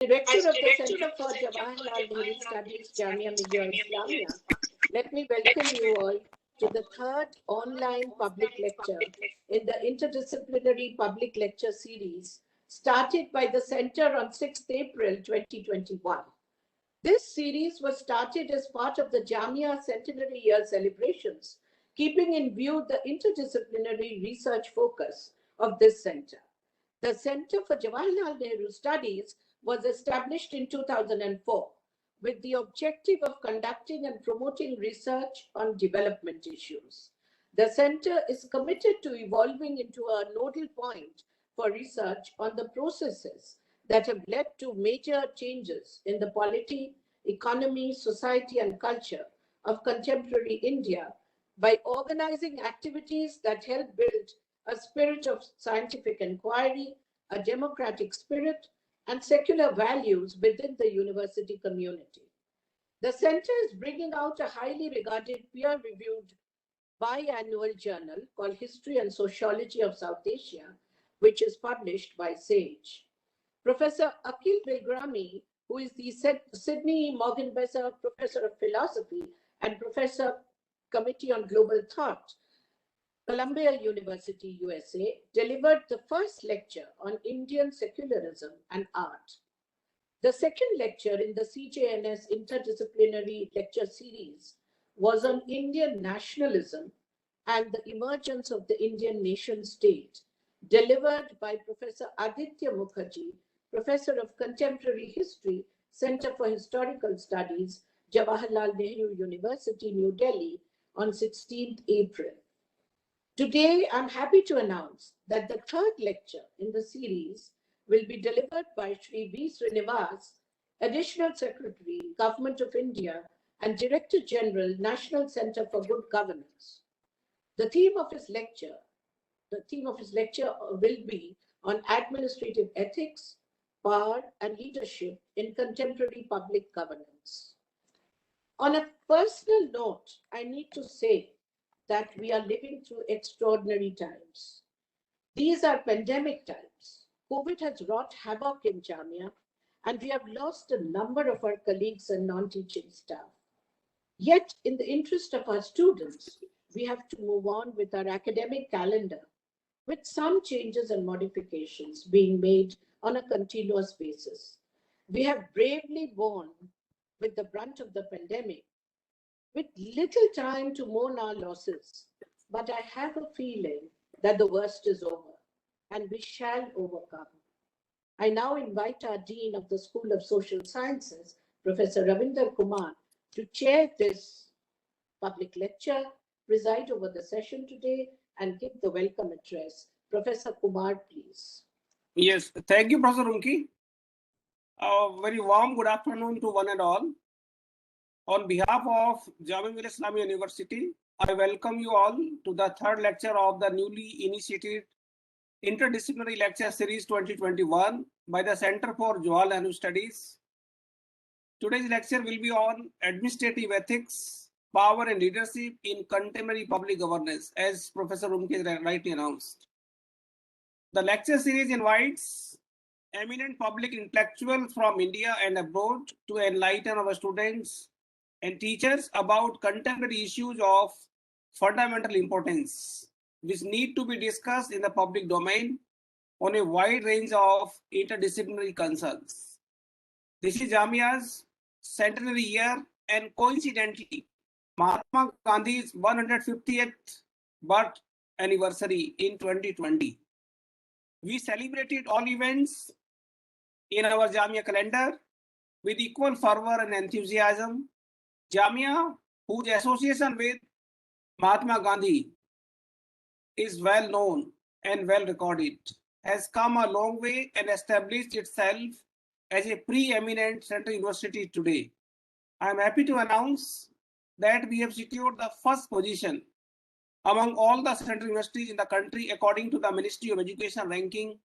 Director of the Center for Jawaharlal Nehru Studies, Jamia, Millia, Islamia, let me welcome you all to the third online public lecture in the interdisciplinary public lecture series started by the Center on 6th April 2021. This series was started as part of the Jamia Centenary Year celebrations, keeping in view the interdisciplinary research focus of this center. The Center for Jawaharlal Nehru Studies was established in 2004 with the objective of conducting and promoting research on development issues. The center is committed to evolving into a nodal point for research on the processes that have led to major changes in the polity, economy, society, and culture of contemporary India by organizing activities that help build a spirit of scientific inquiry, a democratic spirit, and secular values within the university community. The center is bringing out a highly regarded peer-reviewed biannual journal called History and Sociology of South Asia, which is published by SAGE. Professor Akhil Bilgrami, who is the Sydney Morgenbesser Professor of Philosophy and Professor Committee on Global Thought, Columbia University, USA, delivered the first lecture on Indian secularism and art. The second lecture in the CJNS interdisciplinary lecture series was on Indian nationalism and the emergence of the Indian nation state, delivered by Professor Aditya Mukherjee, Professor of Contemporary History, Center for Historical Studies, Jawaharlal Nehru University, New Delhi, on 16th April. Today, I'm happy to announce that the third lecture in the series will be delivered by Shri V. Srinivas, Additional Secretary, Government of India, and Director General, National Center for Good Governance. The theme of his lecture will be on administrative ethics, power, and leadership in contemporary public governance. On a personal note, I need to say that we are living through extraordinary times. These are pandemic times. COVID has wrought havoc in Jamia, and we have lost a number of our colleagues and non-teaching staff. Yet, in the interest of our students, we have to move on with our academic calendar, with some changes and modifications being made on a continuous basis. We have bravely borne with the brunt of the pandemic, with little time to mourn our losses, but I have a feeling that the worst is over and we shall overcome. I now invite our Dean of the School of Social Sciences, Professor Ravinder Kumar, to chair this public lecture, preside over the session today, and give the welcome address. Professor Kumar, please. Yes, thank you, Professor Rumki. A very warm good afternoon to one and all. On behalf of Jamia Millia Islamia University, I welcome you all to the third lecture of the newly initiated Interdisciplinary Lecture Series 2021 by the Center for Jawaharlal Nehru Studies. Today's lecture will be on administrative ethics, power and leadership in contemporary public governance, as Professor Rumki rightly announced. The lecture series invites eminent public intellectuals from India and abroad to enlighten our students and teachers about contemporary issues of fundamental importance, which need to be discussed in the public domain on a wide range of interdisciplinary concerns. This is Jamia's centenary year, and coincidentally, Mahatma Gandhi's 150th birth anniversary in 2020. We celebrated all events in our Jamia calendar with equal fervor and enthusiasm. Jamia, whose association with Mahatma Gandhi is well known and well recorded, has come a long way and established itself as a preeminent central university today. I am happy to announce that we have secured the first position among all the central universities in the country according to the Ministry of Education ranking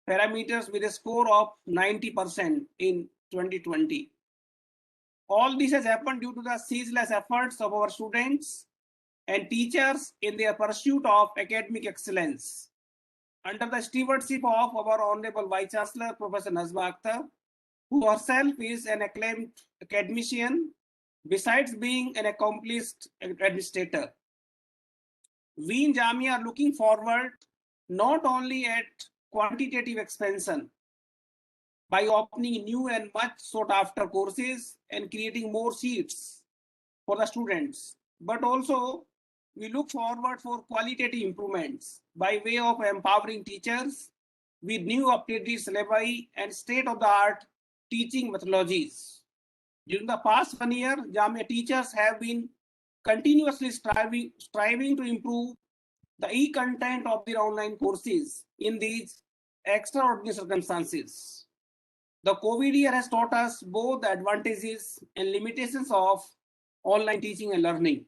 parameters with a score of 90% in 2020. All this has happened due to the ceaseless efforts of our students and teachers in their pursuit of academic excellence. Under the stewardship of our Honorable Vice Chancellor, Professor Nazma Akhtar, who herself is an acclaimed academician, besides being an accomplished administrator. We in Jamia are looking forward not only at quantitative expansion by opening new and much sought after courses and creating more seats for the students, but also we look forward for qualitative improvements by way of empowering teachers with new updated syllabi and state-of-the-art teaching methodologies. During the past 1 year, Jamia teachers have been continuously striving to improve the e-content of their online courses in these extraordinary circumstances. The COVID year has taught us both the advantages and limitations of online teaching and learning.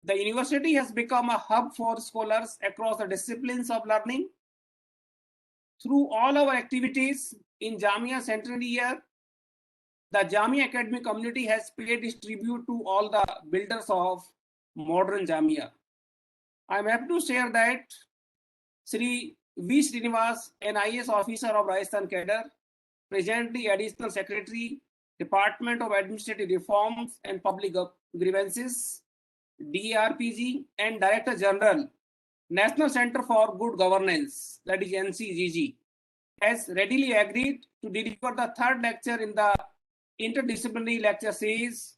The university has become a hub for scholars across the disciplines of learning. Through all our activities in Jamia centenary year, the Jamia academic community has paid its tribute to all the builders of modern Jamia. I am happy to share that Shri V. Srinivas, an IAS officer of Rajasthan cadre, presently Additional Secretary, Department of Administrative Reforms and Public Grievances, DRPG, and Director General, National Center for Good Governance, that is NCGG, has readily agreed to deliver the third lecture in the interdisciplinary lecture series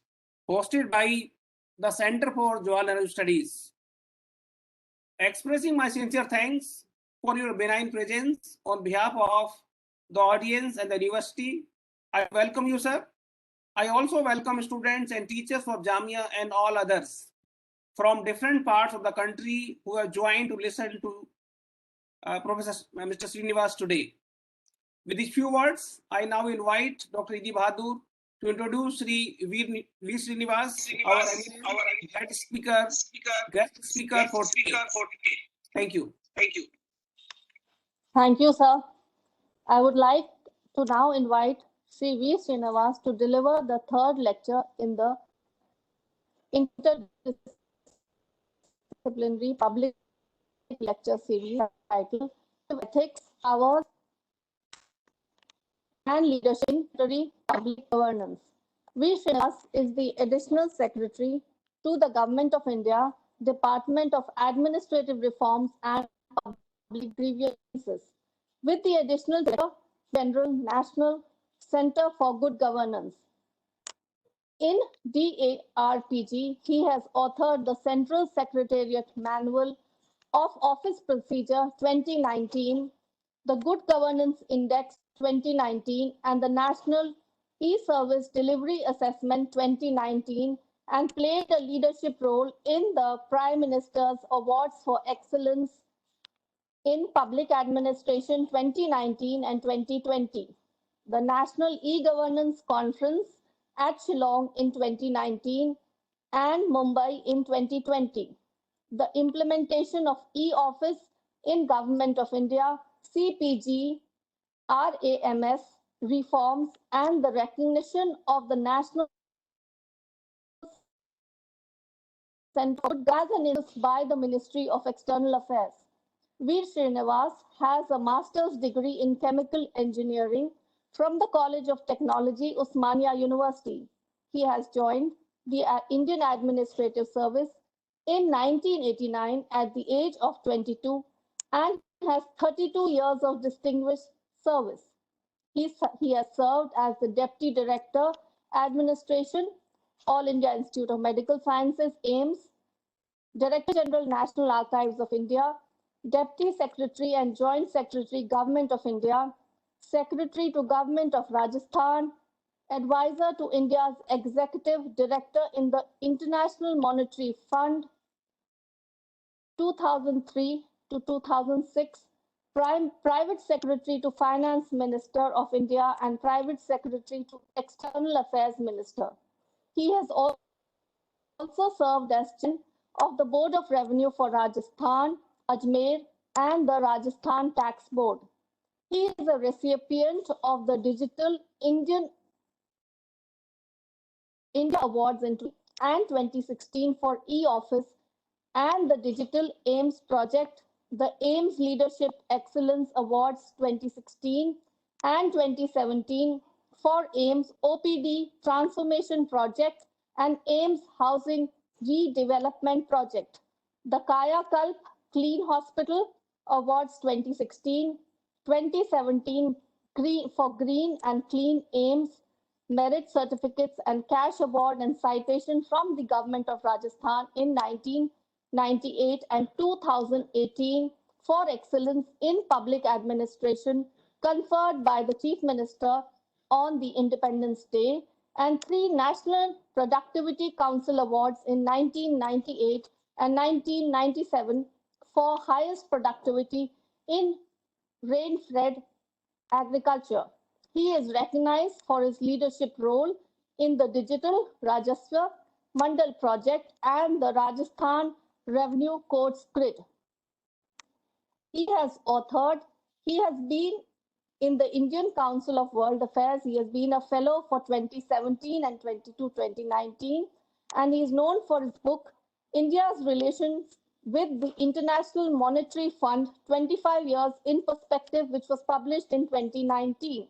hosted by the Center for Jawaharlal Studies. Expressing my sincere thanks for your benign presence on behalf of the audience and the university, I welcome you, sir. I also welcome students and teachers of Jamia and all others from different parts of the country who have joined to listen to Professor Mr. Srinivas today. With these few words, I now invite Dr. Etee Bahadur to introduce Shri V. Srinivas, our guest speaker for today. Thank you. Thank you, sir. I would like to now invite Shri V. Srinivas to deliver the third lecture in the interdisciplinary public lecture series titled Ethics, Powers, and Leadership in Public Governance. V. Srinivas is the Additional Secretary to the Government of India, Department of Administrative Reforms and Public Grievances, with the Additional Director General, National Center for Good Governance. In DARPG, he has authored the Central Secretariat Manual of Office Procedure 2019, the Good Governance Index 2019, and the National E-Service Delivery Assessment 2019, and played a leadership role in the Prime Minister's Awards for Excellence in Public Administration 2019 and 2020, the National E-Governance Conference at Shillong in 2019 and Mumbai in 2020, the implementation of e-office in Government of India, CPG, RAMS reforms, and the recognition of the National Center as an interest by the Ministry of External Affairs. Veer Srinivas has a master's degree in chemical engineering from the College of Technology, Osmania University. He has joined the Indian Administrative Service in 1989 at the age of 22 and has 32 years of distinguished service. He has served as the Deputy Director, Administration, All India Institute of Medical Sciences, AIIMS, Director General, National Archives of India, Deputy Secretary and Joint Secretary, Government of India, Secretary to Government of Rajasthan, Advisor to India's Executive Director in the International Monetary Fund 2003 to 2006, Private Secretary to Finance Minister of India and Private Secretary to External Affairs Minister. He has also served as Chairman of the Board of Revenue for Rajasthan, Ajmer, and the Rajasthan Tax Board. He is a recipient of the Digital India Awards in 2016 for e-office and the Digital AIIMS project, the AIIMS Leadership Excellence Awards 2016, and 2017 for AIMS OPD Transformation Project and AIMS Housing Redevelopment Project. The Kaya Kalp Clean Hospital Awards 2016, 2017 for Green and Clean AIMS merit certificates and cash award and citation from the government of Rajasthan in 1998 and 2018 for excellence in public administration conferred by the Chief Minister on the Independence Day, and 3 National Productivity Council Awards in 1998 and 1997 for highest productivity in rain-fed agriculture. He is recognized for his leadership role in the Digital Rajaswa Mandal project and the Rajasthan Revenue Codes Grid. He has been in the Indian Council of World Affairs. He has been a fellow for 2017 and 2019, and he is known for his book, India's Relations with the International Monetary Fund, 25 Years in Perspective, which was published in 2019.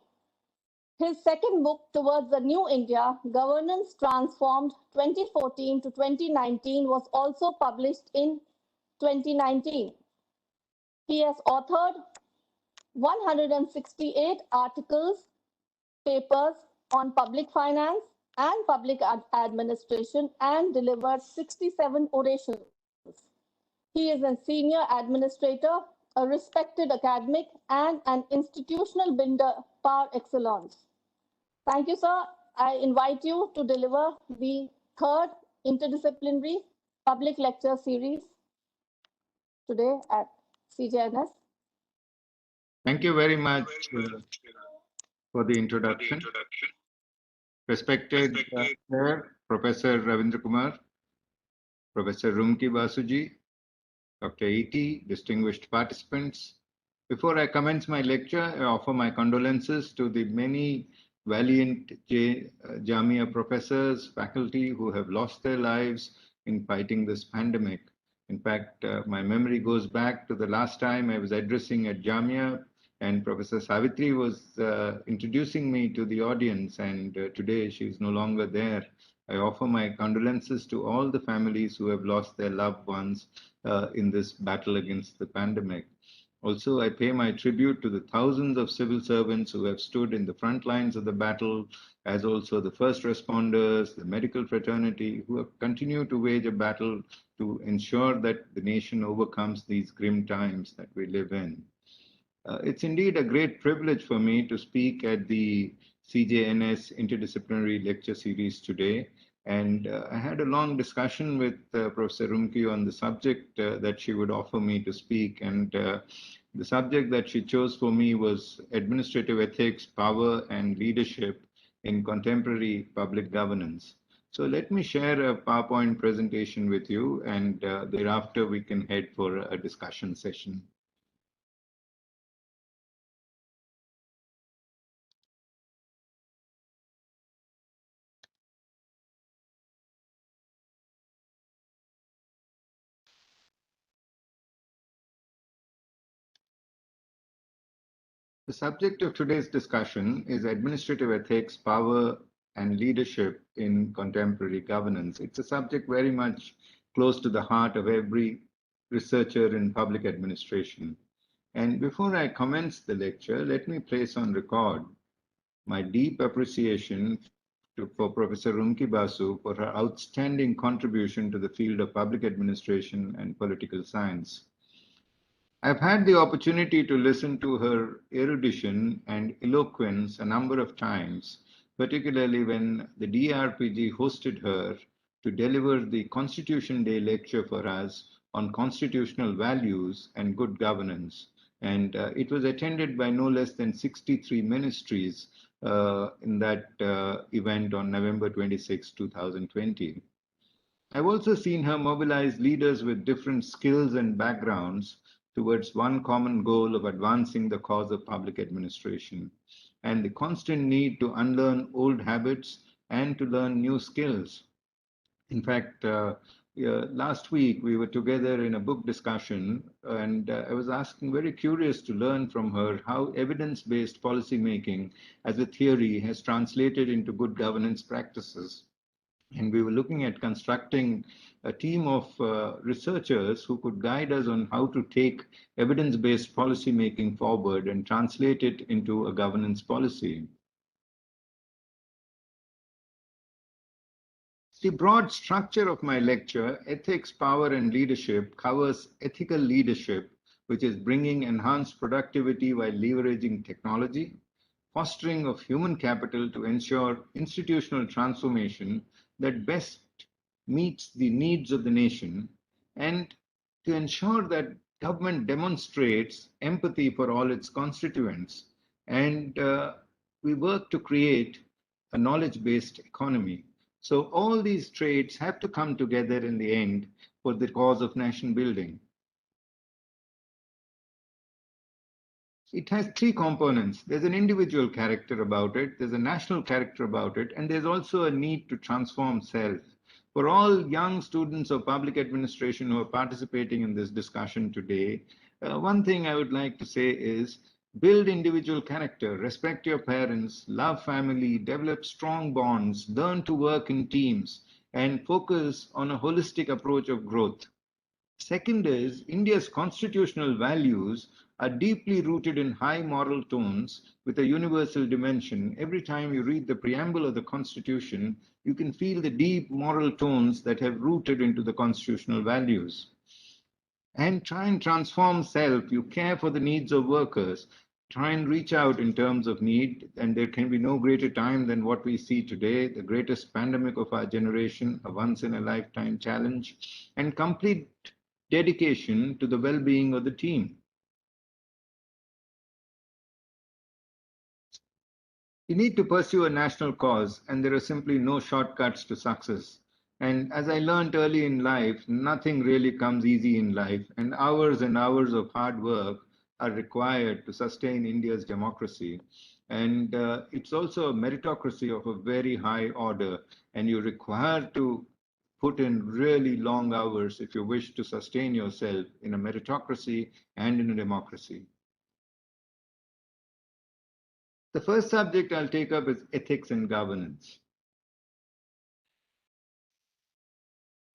His second book, Towards the New India, Governance Transformed 2014 to 2019, was also published in 2019. He has authored 168 articles, papers on public finance and public administration, and delivered 67 orations. He is a senior administrator, a respected academic, and an institutional builder par excellence. Thank you, sir. I invite you to deliver the third interdisciplinary public lecture series today at CJNS. Thank you very much for the introduction. Respected Chair, Professor Ravinder Kumar, Professor Rumki Basuji, Dr. Etee, distinguished participants. Before I commence my lecture, I offer my condolences to the many valiant Jamia professors, faculty who have lost their lives in fighting this pandemic. In fact, my memory goes back to the last time I was addressing at Jamia, and Professor Savitri was introducing me to the audience, and today she is no longer there. I offer my condolences to all the families who have lost their loved ones in this battle against the pandemic. Also, I pay my tribute to the thousands of civil servants who have stood in the front lines of the battle, as also the first responders, the medical fraternity, who have continued to wage a battle to ensure that the nation overcomes these grim times that we live in. It's indeed a great privilege for me to speak at the CJNS Interdisciplinary Lecture Series today. And I had a long discussion with Professor Rumki on the subject that she would offer me to speak. And the subject that she chose for me was administrative ethics, power, and leadership in contemporary public governance. So let me share a PowerPoint presentation with you, and thereafter we can head for a discussion session. The subject of today's discussion is administrative ethics, power, and leadership in contemporary governance. It's a subject very much close to the heart of every researcher in public administration. And before I commence the lecture, let me place on record my deep appreciation for Professor Rumki Basu for her outstanding contribution to the field of public administration and political science. I've had the opportunity to listen to her erudition and eloquence a number of times, particularly when the DRPG hosted her to deliver the Constitution Day lecture for us on constitutional values and good governance. And it was attended by no less than 63 ministries in that event on November 26, 2020. I've also seen her mobilize leaders with different skills and backgrounds towards one common goal of advancing the cause of public administration, and the constant need to unlearn old habits and to learn new skills. In fact, last week we were together in a book discussion, and I was very curious to learn from her how evidence-based policymaking as a theory has translated into good governance practices. And we were looking at constructing a team of researchers who could guide us on how to take evidence-based policymaking forward and translate it into a governance policy. The broad structure of my lecture, Ethics, Power and Leadership, covers ethical leadership, which is bringing enhanced productivity while leveraging technology, fostering of human capital to ensure institutional transformation that best meets the needs of the nation, and to ensure that government demonstrates empathy for all its constituents. And we work to create a knowledge-based economy. So all these traits have to come together in the end for the cause of nation building. It has three components. There's an individual character about it, there's a national character about it, and there's also a need to transform self. For all young students of public administration who are participating in this discussion today, one thing I would like to say is build individual character, respect your parents, love family, develop strong bonds, learn to work in teams, and focus on a holistic approach of growth. Second is India's constitutional values are deeply rooted in high moral tones with a universal dimension. Every time you read the preamble of the Constitution, you can feel the deep moral tones that have rooted into the constitutional values. And try and transform self. You care for the needs of workers. Try and reach out in terms of need, and there can be no greater time than what we see today, the greatest pandemic of our generation, a once-in-a-lifetime challenge, and complete dedication to the well-being of the team. You need to pursue a national cause, and there are simply no shortcuts to success. And as I learned early in life, nothing really comes easy in life, and hours of hard work are required to sustain India's democracy. And it's also a meritocracy of a very high order, and you require to put in really long hours if you wish to sustain yourself in a meritocracy and in a democracy. The first subject I'll take up is ethics and governance.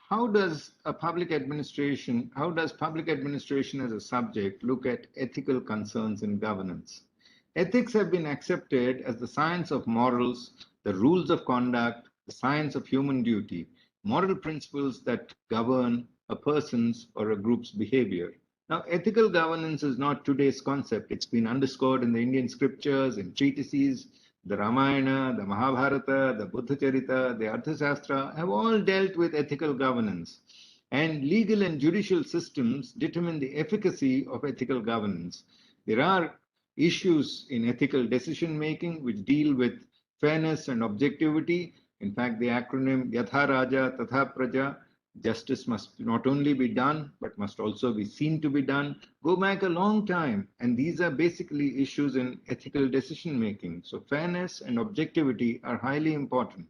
How does public administration as a subject look at ethical concerns in governance? Ethics have been accepted as the science of morals, the rules of conduct, the science of human duty, moral principles that govern a person's or a group's behavior. Now, ethical governance is not today's concept. It's been underscored in the Indian scriptures, in treatises. The Ramayana, the Mahabharata, the Buddha Charita, the Arthashastra have all dealt with ethical governance. And legal and judicial systems determine the efficacy of ethical governance. There are issues in ethical decision making which deal with fairness and objectivity. In fact, the acronym Yatha Raja Tatha Praja, justice must not only be done, but must also be seen to be done, go back a long time. And these are basically issues in ethical decision making. So fairness and objectivity are highly important.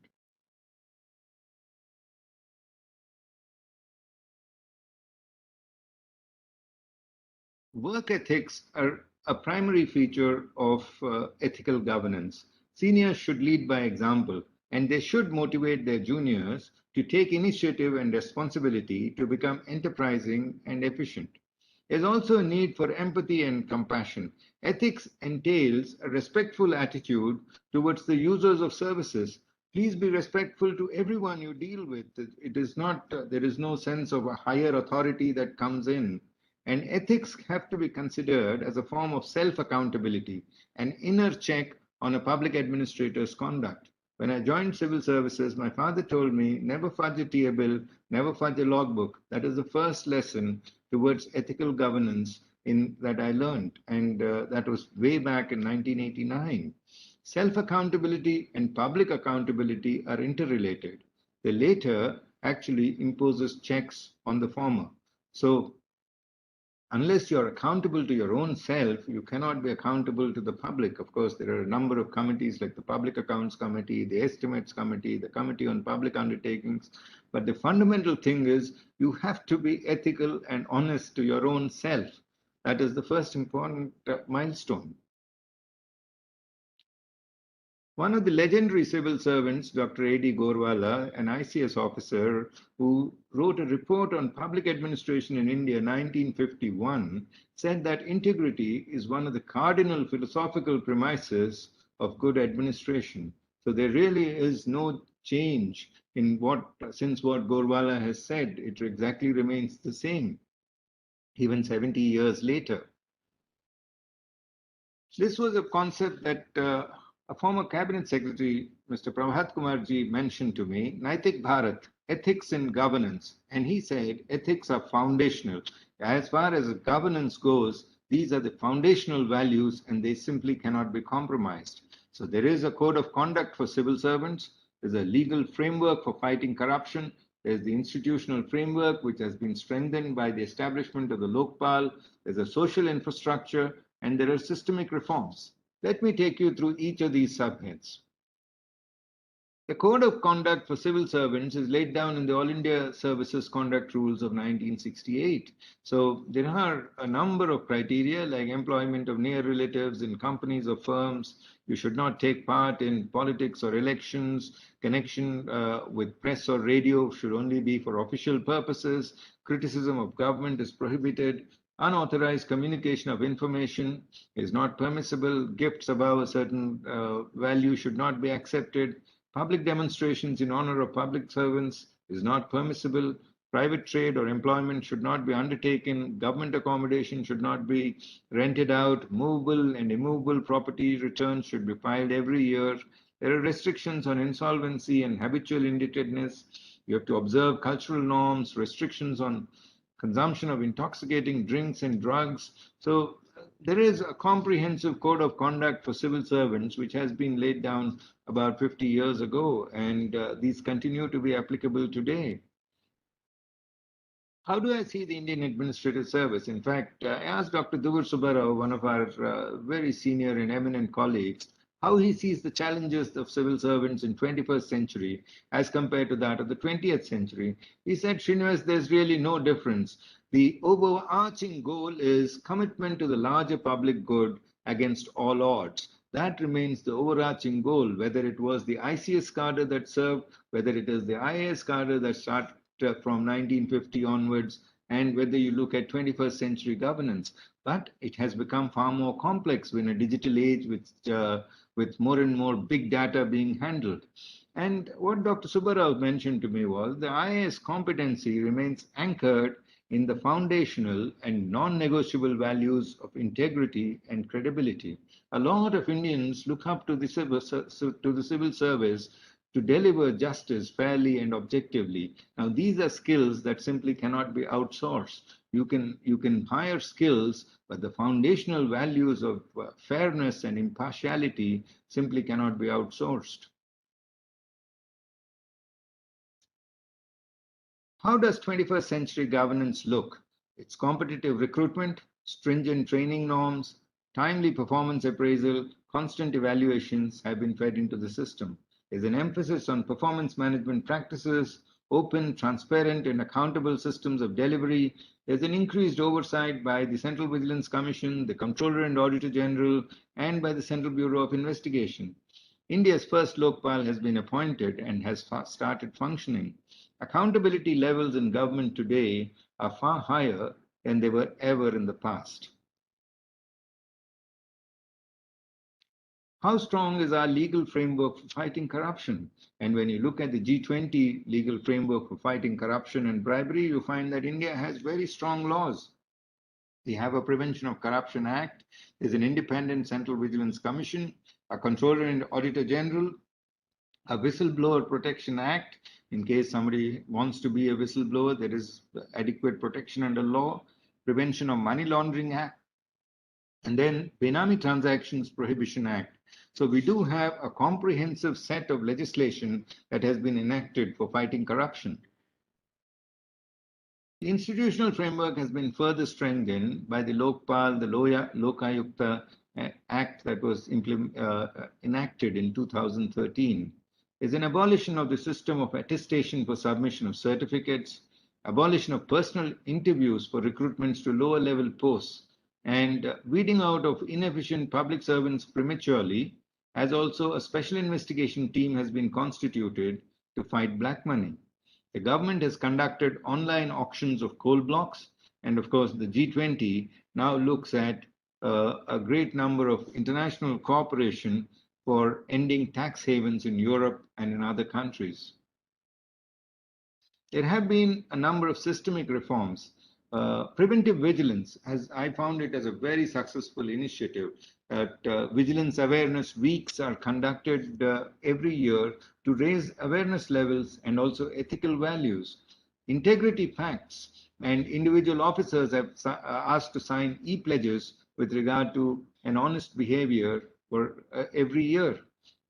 Work ethics are a primary feature of ethical governance. Seniors should lead by example, and they should motivate their juniors to take initiative and responsibility to become enterprising and efficient. There's also a need for empathy and compassion. Ethics entails a respectful attitude towards the users of services. Please be respectful to everyone you deal with. It is not, there is no sense of a higher authority that comes in. And ethics have to be considered as a form of self-accountability, an inner check on a public administrator's conduct. When I joined civil services, my father told me, never fudge a TA bill, never fudge a logbook. That is the first lesson towards ethical governance that I learned. And that was way back in 1989. Self-accountability and public accountability are interrelated. The latter actually imposes checks on the former. So unless you're accountable to your own self, you cannot be accountable to the public. Of course, there are a number of committees like the Public Accounts Committee, the Estimates Committee, the Committee on Public Undertakings, But the fundamental thing is you have to be ethical and honest to your own self. That is the first important milestone. One of the legendary civil servants, Dr. Etee Gorwala, an ICS officer who wrote a report on public administration in India in 1951, said that integrity is one of the cardinal philosophical premises of good administration. So there really is no change in since what Gorwala has said. It exactly remains the same, even 70 years later. This was a concept that a former cabinet secretary, Mr. Prabhat Kumar ji, mentioned to me, Naitik Bharat, ethics in governance. And he said ethics are foundational. As far as governance goes, these are the foundational values and they simply cannot be compromised. So there is a code of conduct for civil servants. There's a legal framework for fighting corruption. There's the institutional framework, which has been strengthened by the establishment of the Lokpal. There's a social infrastructure, and there are systemic reforms. Let me take you through each of these subheads. The Code of Conduct for Civil Servants is laid down in the All India Services Conduct Rules of 1968. So there are a number of criteria like employment of near relatives in companies or firms. You should not take part in politics or elections. Connection with press or radio should only be for official purposes. Criticism of government is prohibited. Unauthorized communication of information is not permissible. Gifts above a certain value should not be accepted. Public demonstrations in honor of public servants is not permissible. Private trade or employment should not be undertaken. Government accommodation should not be rented out. Movable and immovable property returns should be filed every year. There are restrictions on insolvency and habitual indebtedness. You have to observe cultural norms, restrictions on consumption of intoxicating drinks and drugs. So there is a comprehensive code of conduct for civil servants, which has been laid down about 50 years ago, and these continue to be applicable today. How do I see the Indian Administrative Service? In fact, I asked Dr. Duvar Subbarao, one of our very senior and eminent colleagues, how he sees the challenges of civil servants in 21st century as compared to that of the 20th century. He said, Srinivas, there's really no difference. The overarching goal is commitment to the larger public good against all odds. That remains the overarching goal, whether it was the ICS cadre that served, whether it is the IAS cadre that started from 1950 onwards, and whether you look at 21st century governance. But it has become far more complex in a digital age with more and more big data being handled. And what Dr. Subbarao mentioned to me was the IAS competency remains anchored in the foundational and non-negotiable values of integrity and credibility. A lot of Indians look up to the civil service to deliver justice fairly and objectively. Now, these are skills that simply cannot be outsourced. You can hire skills, but the foundational values of fairness and impartiality simply cannot be outsourced. How does 21st century governance look? It's competitive recruitment, stringent training norms, timely performance appraisal, constant evaluations have been fed into the system. There's an emphasis on performance management practices, open, transparent, and accountable systems of delivery. There's an increased oversight by the Central Vigilance Commission, the Comptroller and Auditor General, and by the Central Bureau of Investigation. India's first Lokpal has been appointed and has started functioning. Accountability levels in government today are far higher than they were ever in the past. How strong is our legal framework for fighting corruption? And when you look at the G20 legal framework for fighting corruption and bribery, you find that India has very strong laws. We have a Prevention of Corruption Act. There's an independent Central Vigilance Commission, a Controller and Auditor General, a Whistleblower Protection Act. In case somebody wants to be a whistleblower, there is adequate protection under law, Prevention of Money Laundering Act, and then Benami Transactions Prohibition Act. So we do have a comprehensive set of legislation that has been enacted for fighting corruption. The institutional framework has been further strengthened by the Lokpal, the Lokayukta Act that was enacted in 2013. is an abolition of the system of attestation for submission of certificates, abolition of personal interviews for recruitments to lower level posts, and weeding out of inefficient public servants prematurely, as also a special investigation team has been constituted to fight black money. The government has conducted online auctions of coal blocks, and of course the G20 now looks at a great number of international cooperation for ending tax havens in Europe and in other countries. There have been a number of systemic reforms. Preventive vigilance, as I found it as a very successful initiative, that vigilance awareness weeks are conducted every year to raise awareness levels and also ethical values. Integrity pacts, and individual officers have asked to sign e-pledges with regard to an honest behavior for every year.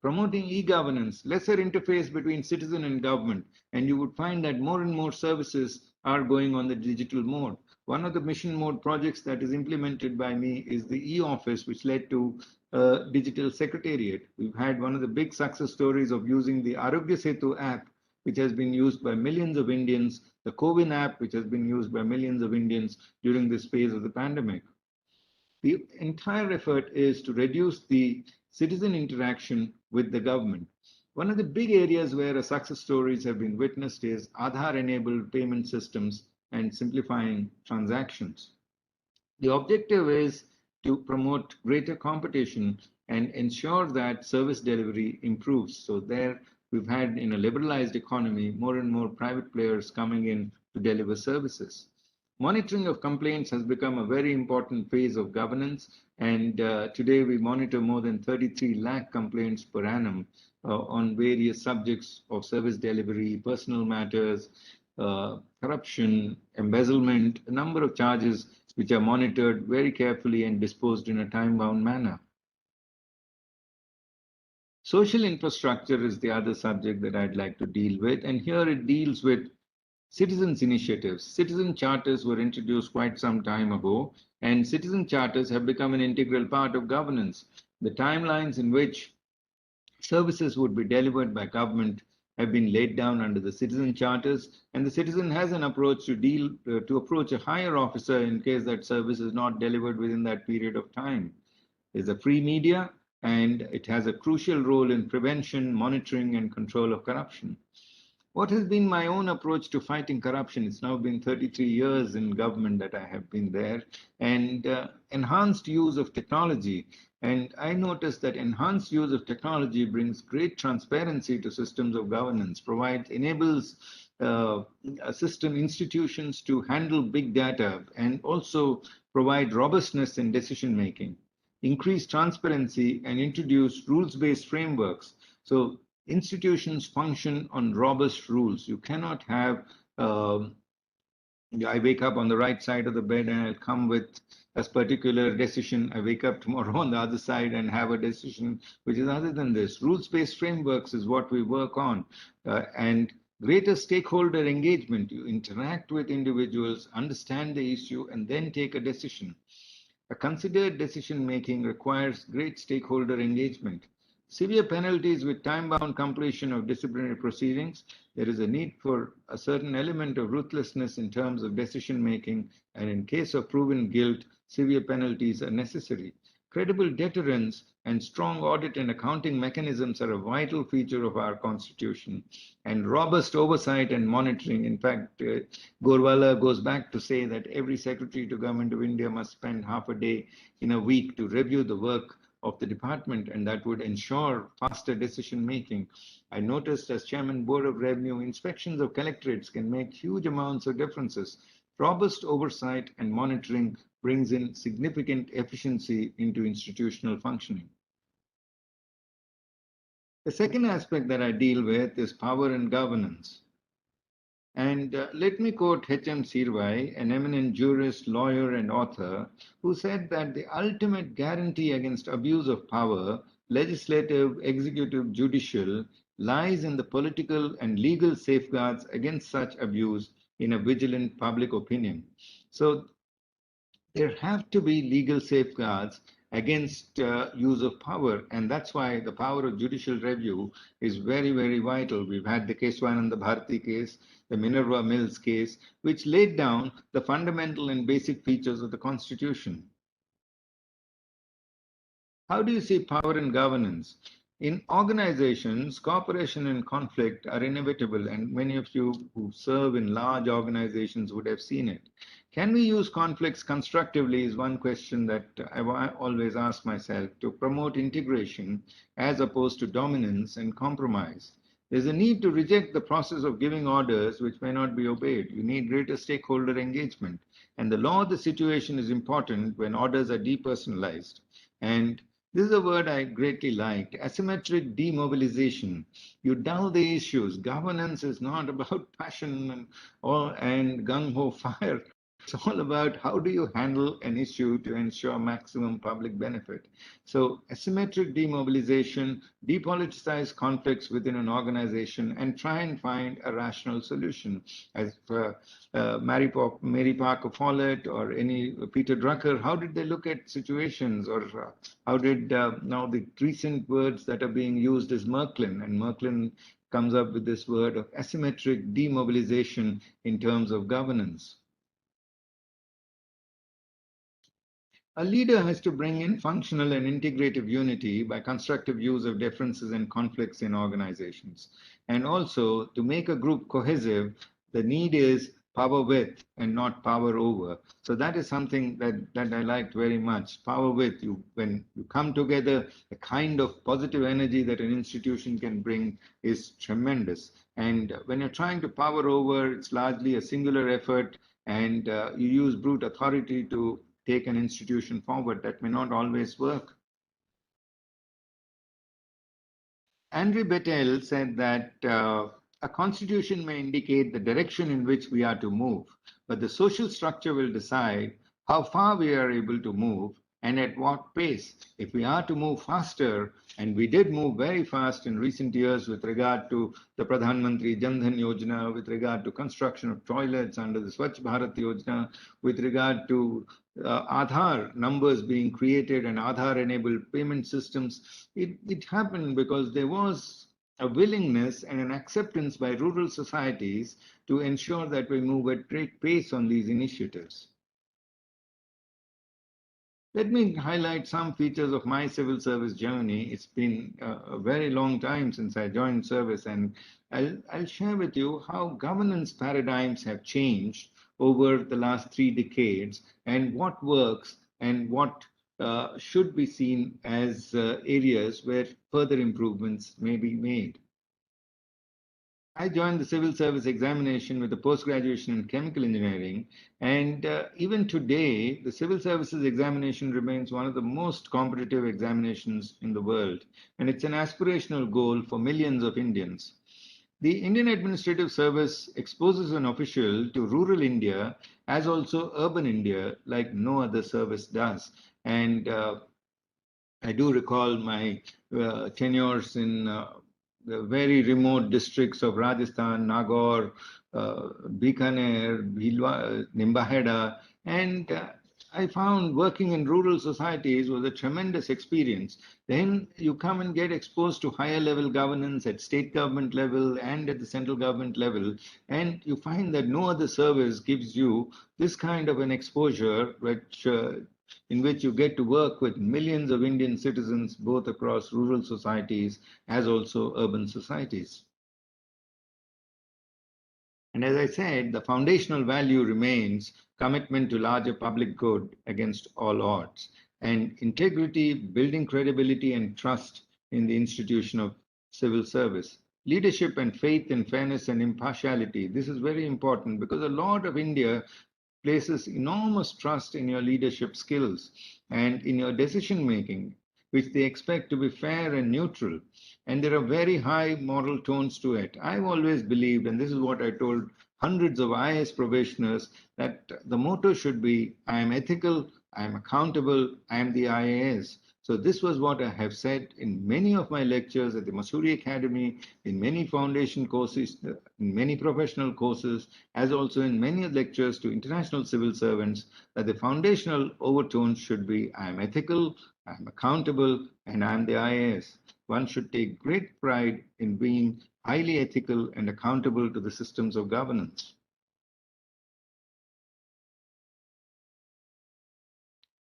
Promoting e-governance, lesser interface between citizen and government, and you would find that more and more services are going on the digital mode. One of the mission mode projects that is implemented by me is the e-office, which led to digital secretariat. We've had one of the big success stories of using the Arogya Setu app, which has been used by millions of Indians, the CoWIN app, which has been used by millions of Indians during this phase of the pandemic. The entire effort is to reduce the citizen interaction with the government. One of the big areas where success stories have been witnessed is Aadhaar-enabled payment systems and simplifying transactions. The objective is to promote greater competition and ensure that service delivery improves. So there we've had, in a liberalized economy, more and more private players coming in to deliver services. Monitoring of complaints has become a very important phase of governance, and today we monitor more than 33 lakh complaints per annum on various subjects of service delivery, personal matters, corruption, embezzlement, a number of charges which are monitored very carefully and disposed in a time-bound manner. Social infrastructure is the other subject that I'd like to deal with, and here it deals with citizens' initiatives. Citizen charters were introduced quite some time ago, and citizen charters have become an integral part of governance. The timelines in which services would be delivered by government have been laid down under the citizen charters, and the citizen has an approach to approach a higher officer in case that service is not delivered within that period of time. There's a free media, and it has a crucial role in prevention, monitoring, and control of corruption. What has been my own approach to fighting corruption? It's now been 33 years in government that I have been there, and enhanced use of technology. And I noticed that enhanced use of technology brings great transparency to systems of governance, enables system institutions to handle big data, and also provide robustness in decision making, increase transparency, and introduce rules-based frameworks. So institutions function on robust rules. You cannot have, I wake up on the right side of the bed and I'll come with a particular decision. I wake up tomorrow on the other side and have a decision which is other than this. Rules-based frameworks is what we work on. And greater stakeholder engagement. You interact with individuals, understand the issue, and then take a decision. A considered decision-making requires great stakeholder engagement. Severe penalties with time-bound completion of disciplinary proceedings. There is a need for a certain element of ruthlessness in terms of decision-making, and in case of proven guilt, severe penalties are necessary. Credible deterrence and strong audit and accounting mechanisms are a vital feature of our constitution, and robust oversight and monitoring. In fact, Gorwala goes back to say that every Secretary to Government of India must spend half a day in a week to review the work of the department, and that would ensure faster decision making. I noticed as Chairman Board of Revenue, inspections of collectorates can make huge amounts of differences. Robust oversight and monitoring brings in significant efficiency into institutional functioning. The second aspect that I deal with is power and governance. And let me quote H.M. Sirvai, an eminent jurist, lawyer, and author, who said that the ultimate guarantee against abuse of power, legislative, executive, judicial, lies in the political and legal safeguards against such abuse in a vigilant public opinion. So there have to be legal safeguards against use of power. And that's why the power of judicial review is very, very vital. We've had the Keswananda Bharati case, the Minerva Mills case, which laid down the fundamental and basic features of the Constitution. How do you see power and governance? In organizations, cooperation and conflict are inevitable, and many of you who serve in large organizations would have seen it. Can we use conflicts constructively is one question that I always ask myself, to promote integration as opposed to dominance and compromise. There's a need to reject the process of giving orders which may not be obeyed. You need greater stakeholder engagement. And the law of the situation is important when orders are depersonalized. And this is a word I greatly liked, asymmetric demobilization. You dull the issues. Governance is not about passion and gung-ho fire. It's all about how do you handle an issue to ensure maximum public benefit. So asymmetric demobilization, depoliticize conflicts within an organization and try and find a rational solution. As Mary Parker Follett or any Peter Drucker, how did they look at situations? Or how did now the recent words that are being used is Merklin, and Merklin comes up with this word of asymmetric demobilization in terms of governance. A leader has to bring in functional and integrative unity by constructive use of differences and conflicts in organizations. And also, to make a group cohesive, the need is power with and not power over. So that is something that I liked very much. Power with, when you come together, the kind of positive energy that an institution can bring is tremendous. And when you're trying to power over, it's largely a singular effort, and you use brute authority to take an institution forward. That may not always work. Henri Bettel said that a constitution may indicate the direction in which we are to move, but the social structure will decide how far we are able to move and at what pace. If we are to move faster, and we did move very fast in recent years with regard to the Pradhan Mantri Jan Dhan Yojana, with regard to construction of toilets under the Swachh Bharat Yojana, with regard to Aadhaar numbers being created and Aadhaar-enabled payment systems, it happened because there was a willingness and an acceptance by rural societies to ensure that we move at great pace on these initiatives. Let me highlight some features of my civil service journey. It's been a very long time since I joined service, and I'll share with you how governance paradigms have changed over the last 3 decades and what works and what should be seen as areas where further improvements may be made. I joined the civil service examination with a post-graduation in chemical engineering, and even today, the civil services examination remains one of the most competitive examinations in the world, and it's an aspirational goal for millions of Indians. The Indian Administrative Service exposes an official to rural India as also urban India like no other service does. And I do recall my tenures in the very remote districts of Rajasthan, Nagaur, Bikaner, Bhilwa, Nimbaheda, and I found working in rural societies was a tremendous experience. Then you come and get exposed to higher level governance at state government level and at the central government level, and you find that no other service gives you this kind of an exposure, which in which you get to work with millions of Indian citizens, both across rural societies as also urban societies. And as I said, the foundational value remains commitment to larger public good against all odds, and integrity, building credibility and trust in the institution of civil service. Leadership and faith in fairness and impartiality. This is very important because a lot of India places enormous trust in your leadership skills and in your decision making, which they expect to be fair and neutral. And there are very high moral tones to it. I've always believed, and this is what I told hundreds of IAS probationers, that the motto should be, I am ethical, I am accountable, I am the IAS. So this was what I have said in many of my lectures at the Mussoorie Academy, in many foundation courses, in many professional courses, as also in many lectures to international civil servants, that the foundational overtones should be, I am ethical, I'm accountable, and I'm the IAS. One should take great pride in being highly ethical and accountable to the systems of governance.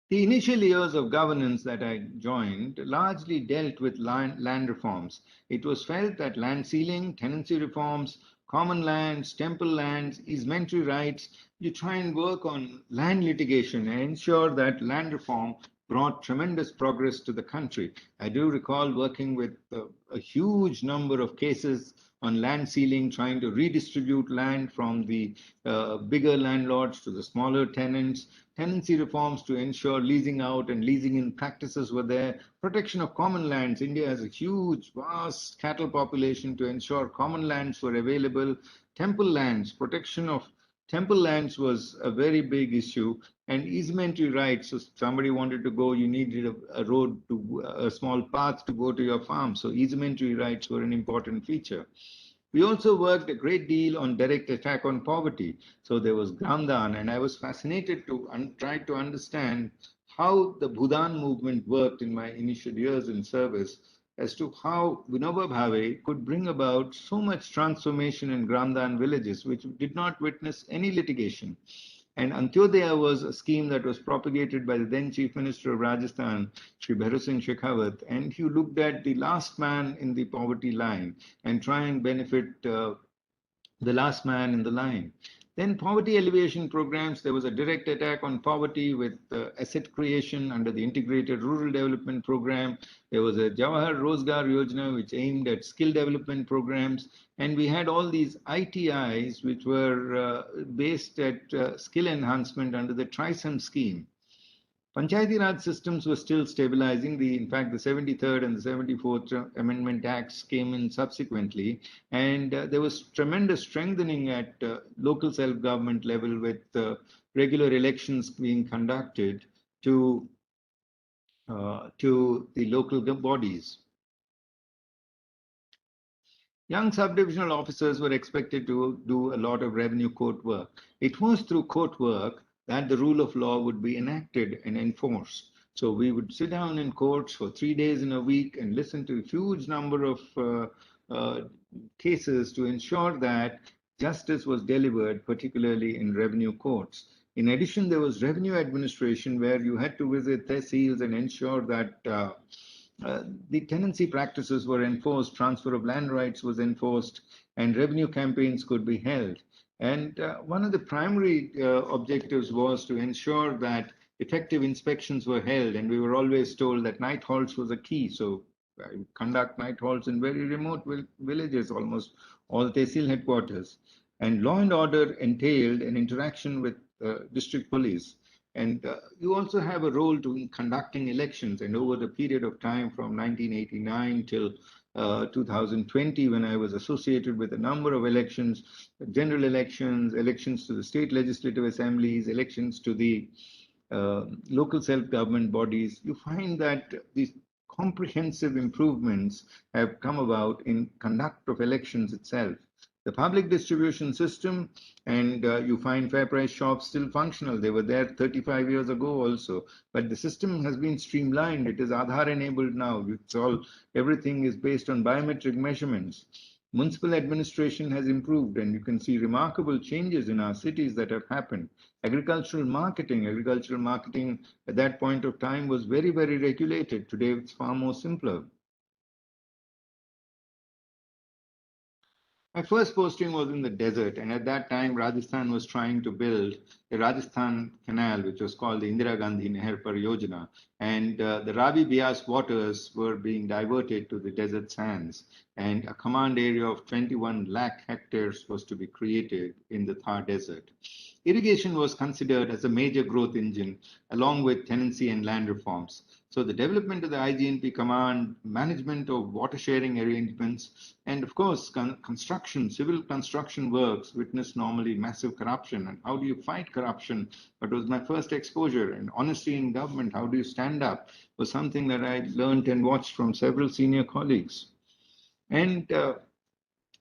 The initial years of governance that I joined largely dealt with land reforms. It was felt that land ceiling, tenancy reforms, common lands, temple lands, easementary rights, you try and work on land litigation and ensure that land reform brought tremendous progress to the country. I do recall working with a huge number of cases on land ceiling, trying to redistribute land from the bigger landlords to the smaller tenants, tenancy reforms to ensure leasing out and leasing in practices were there, protection of common lands. India has a huge, vast cattle population to ensure common lands were available, temple lands, protection of temple lands was a very big issue, and easementary rights. So somebody wanted to go, you needed a road to a small path to go to your farm. So easementary rights were an important feature. We also worked a great deal on direct attack on poverty. So there was Gramdan, and I was fascinated to try to understand how the Bhudan movement worked in my initial years in service, as to how Vinoba Bhave could bring about so much transformation in Gramdan villages, which did not witness any litigation. And Antyodaya was a scheme that was propagated by the then Chief Minister of Rajasthan, Shri Bharat Singh Shekhawat, and he looked at the last man in the poverty line and try and benefit the last man in the line. Then poverty alleviation programs, there was a direct attack on poverty with asset creation under the Integrated Rural Development Program. There was a Jawahar Rozgar Yojana which aimed at skill development programs. And we had all these ITIs which were based at skill enhancement under the TRISEM scheme. Panchayati Raj systems were still stabilizing. In fact, the 73rd and the 74th Amendment Acts came in subsequently, and there was tremendous strengthening at local self-government level with regular elections being conducted to the local bodies. Young subdivisional officers were expected to do a lot of revenue court work. It was through court work that the rule of law would be enacted and enforced. So we would sit down in courts for 3 days in a week and listen to a huge number of cases to ensure that justice was delivered, particularly in revenue courts. In addition, there was revenue administration where you had to visit tehsils and ensure that the tenancy practices were enforced, transfer of land rights was enforced, and revenue campaigns could be held. And one of the primary objectives was to ensure that effective inspections were held, and we were always told that night halts was a key. So conduct night halts in very remote villages, almost all tehsil headquarters. And law and order entailed an interaction with district police. And you also have a role in conducting elections. And over the period of time from 1989 till 2020, when I was associated with a number of elections, general elections, elections to the state legislative assemblies, elections to the local self-government bodies, you find that these comprehensive improvements have come about in conduct of elections itself. The public distribution system, and you find fair price shops still functional. They were there 35 years ago also, but the system has been streamlined. It is Aadhaar enabled now. Everything is based on biometric measurements. Municipal administration has improved, and you can see remarkable changes in our cities that have happened. Agricultural marketing at that point of time was very, very regulated. Today it's far more simpler. My first posting was in the desert, and at that time, Rajasthan was trying to build the Rajasthan Canal, which was called the Indira Gandhi Nehru Pariyojana, and the Ravi Bias waters were being diverted to the desert sands, and a command area of 21 lakh hectares was to be created in the Thar Desert. Irrigation was considered as a major growth engine, along with tenancy and land reforms. So the development of the IGNP command, management of water sharing arrangements, and of course, construction, civil construction works witness normally massive corruption. And how do you fight corruption? That was my first exposure. And honesty in government, how do you stand up, was something that I learned and watched from several senior colleagues. And the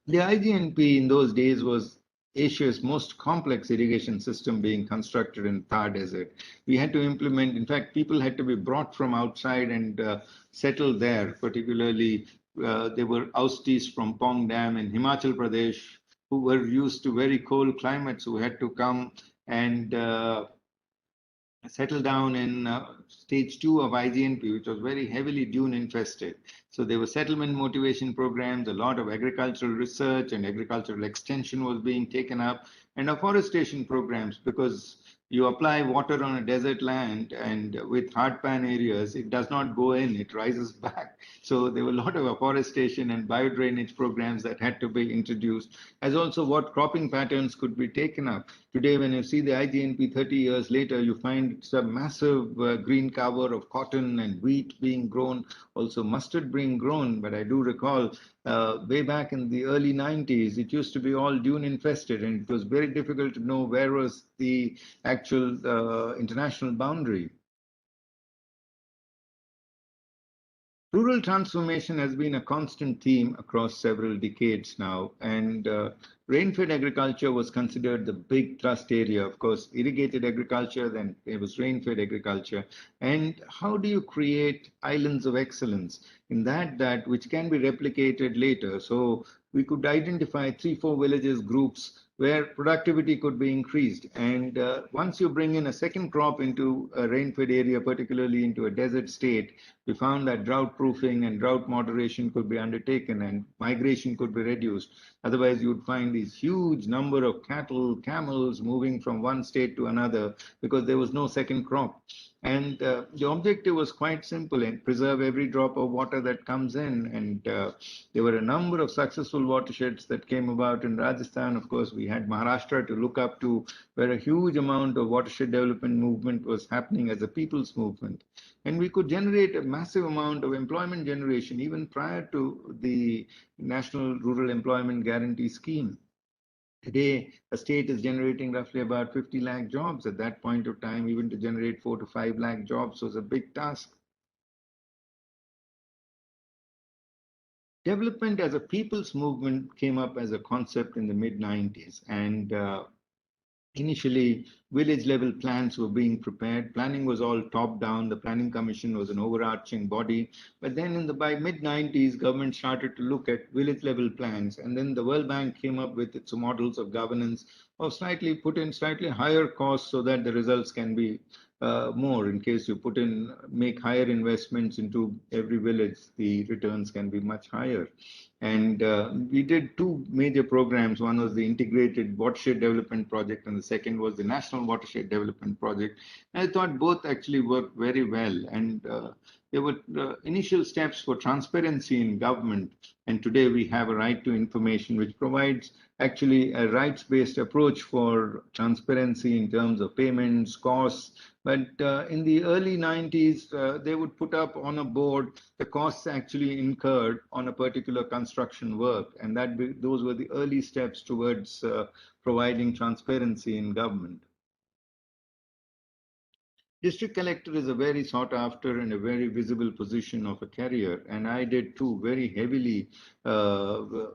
IGNP in those days was Asia's most complex irrigation system being constructed in Thar Desert. We had to implement, in fact, people had to be brought from outside and settled there, particularly there were ousties from Pong Dam in Himachal Pradesh who were used to very cold climates, who had to come and settle down in stage 2 of IGNP, which was very heavily dune infested. So there were settlement motivation programs, a lot of agricultural research and agricultural extension was being taken up, and afforestation programs, because you apply water on a desert land and with hardpan areas, it does not go in, it rises back. So there were a lot of afforestation and biodrainage programs that had to be introduced, as also what cropping patterns could be taken up. Today, when you see the IGNP 30 years later, you find it's a massive green cover of cotton and wheat being grown, also mustard being grown. But I do recall way back in the early 90s, it used to be all dune infested, and it was very difficult to know where was the actual international boundary. Rural transformation has been a constant theme across several decades now, and rain-fed agriculture was considered the big thrust area. Of course, irrigated agriculture, then there was rain-fed agriculture. And how do you create islands of excellence in that which can be replicated later? So we could identify 3-4 villages groups where productivity could be increased. And once you bring in a second crop into a rain-fed area, particularly into a desert state, we found that drought proofing and drought moderation could be undertaken and migration could be reduced. Otherwise, you would find these huge number of cattle, camels moving from one state to another because there was no second crop. And the objective was quite simple, and preserve every drop of water that comes in. And there were a number of successful watersheds that came about in Rajasthan. Of course, we had Maharashtra to look up to, where a huge amount of watershed development movement was happening as a people's movement. And we could generate a massive amount of employment generation even prior to the National Rural Employment Guarantee Scheme. Today, a state is generating roughly about 50 lakh jobs. At that point of time, even to generate 4 to 5 lakh jobs was a big task. Development as a people's movement came up as a concept in the mid-90s, and initially, village level plans were being prepared. Planning was all top down. The Planning Commission was an overarching body. But then by mid-90s, government started to look at village level plans. And then the World Bank came up with its models of governance of slightly higher costs so that the results can be more. In case you make higher investments into every village, the returns can be much higher. And we did 2 major programs. One was the Integrated Watershed Development Project, and the second was the National Watershed Development Project. And I thought both actually worked very well. And there were initial steps for transparency in government. And today we have a right to information, which provides actually a rights-based approach for transparency in terms of payments, costs. But in the early 90s, they would put up on a board the costs actually incurred on a particular construction work. And those were the early steps towards providing transparency in government. District collector is a very sought after and a very visible position of a career. And I did 2 very heavily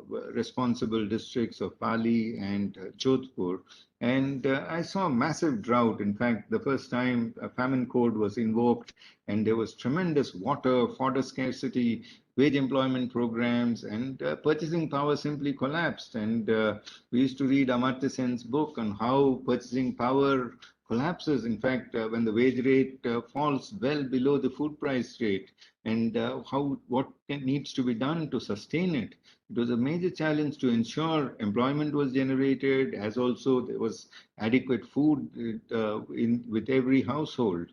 responsible districts of Pali and Jodhpur. And I saw a massive drought. In fact, the first time a famine code was invoked, and there was tremendous water, fodder scarcity, wage employment programs, and purchasing power simply collapsed. And we used to read Amartya Sen's book on how purchasing power collapses. In fact, when the wage rate falls well below the food price rate, and what needs to be done to sustain it. It was a major challenge to ensure employment was generated, as also there was adequate food with every household.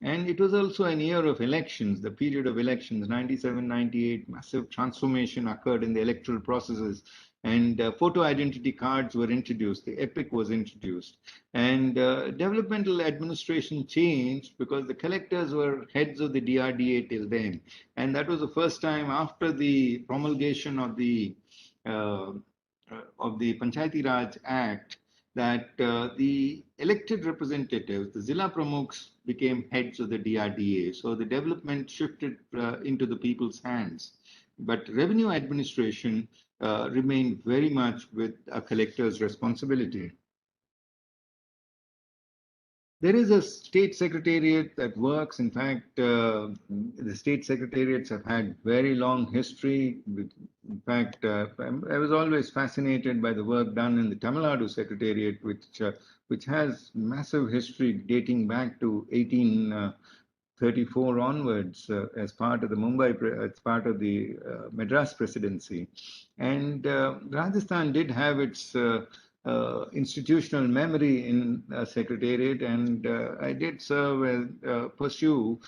And it was also an year of elections, the period of elections, 97, 98, massive transformation occurred in the electoral processes. And photo identity cards were introduced, the EPIC was introduced. And developmental administration changed because the collectors were heads of the DRDA till then. And that was the first time after the promulgation of the Panchayati Raj Act that the elected representatives, the Zilla Pramukhs, became heads of the DRDA. So the development shifted into the people's hands. but revenue administration remained very much with a collector's responsibility. There is a state secretariat that works. In fact, the state secretariats have had very long history. In fact, I was always fascinated by the work done in the Tamil Nadu Secretariat, which has massive history dating back to 1834 onwards, as part of the as part of the Madras Presidency. And Rajasthan did have its institutional memory in Secretariat, and I did serve and pursue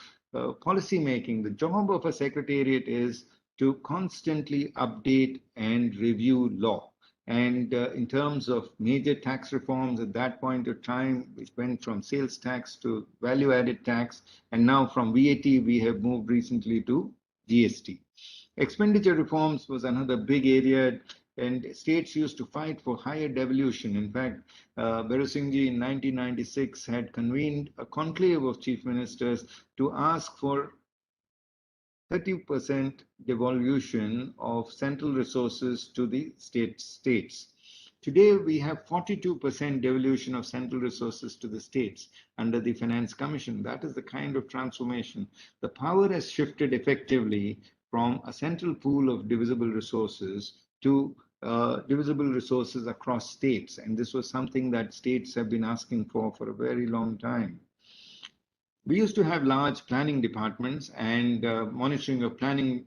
policy making. The job of a Secretariat is to constantly update and review law. And in terms of major tax reforms at that point of time, which went from sales tax to value-added tax, and now from VAT, we have moved recently to GST. Expenditure reforms was another big area, and states used to fight for higher devolution. In fact, Beru Singh ji in 1996 had convened a conclave of chief ministers to ask for 30% devolution of central resources to the states. Today, we have 42% devolution of central resources to the states under the Finance Commission. That is the kind of transformation. The power has shifted effectively from a central pool of divisible resources to divisible resources across states. And this was something that states have been asking for a very long time. We used to have large planning departments, and monitoring of planning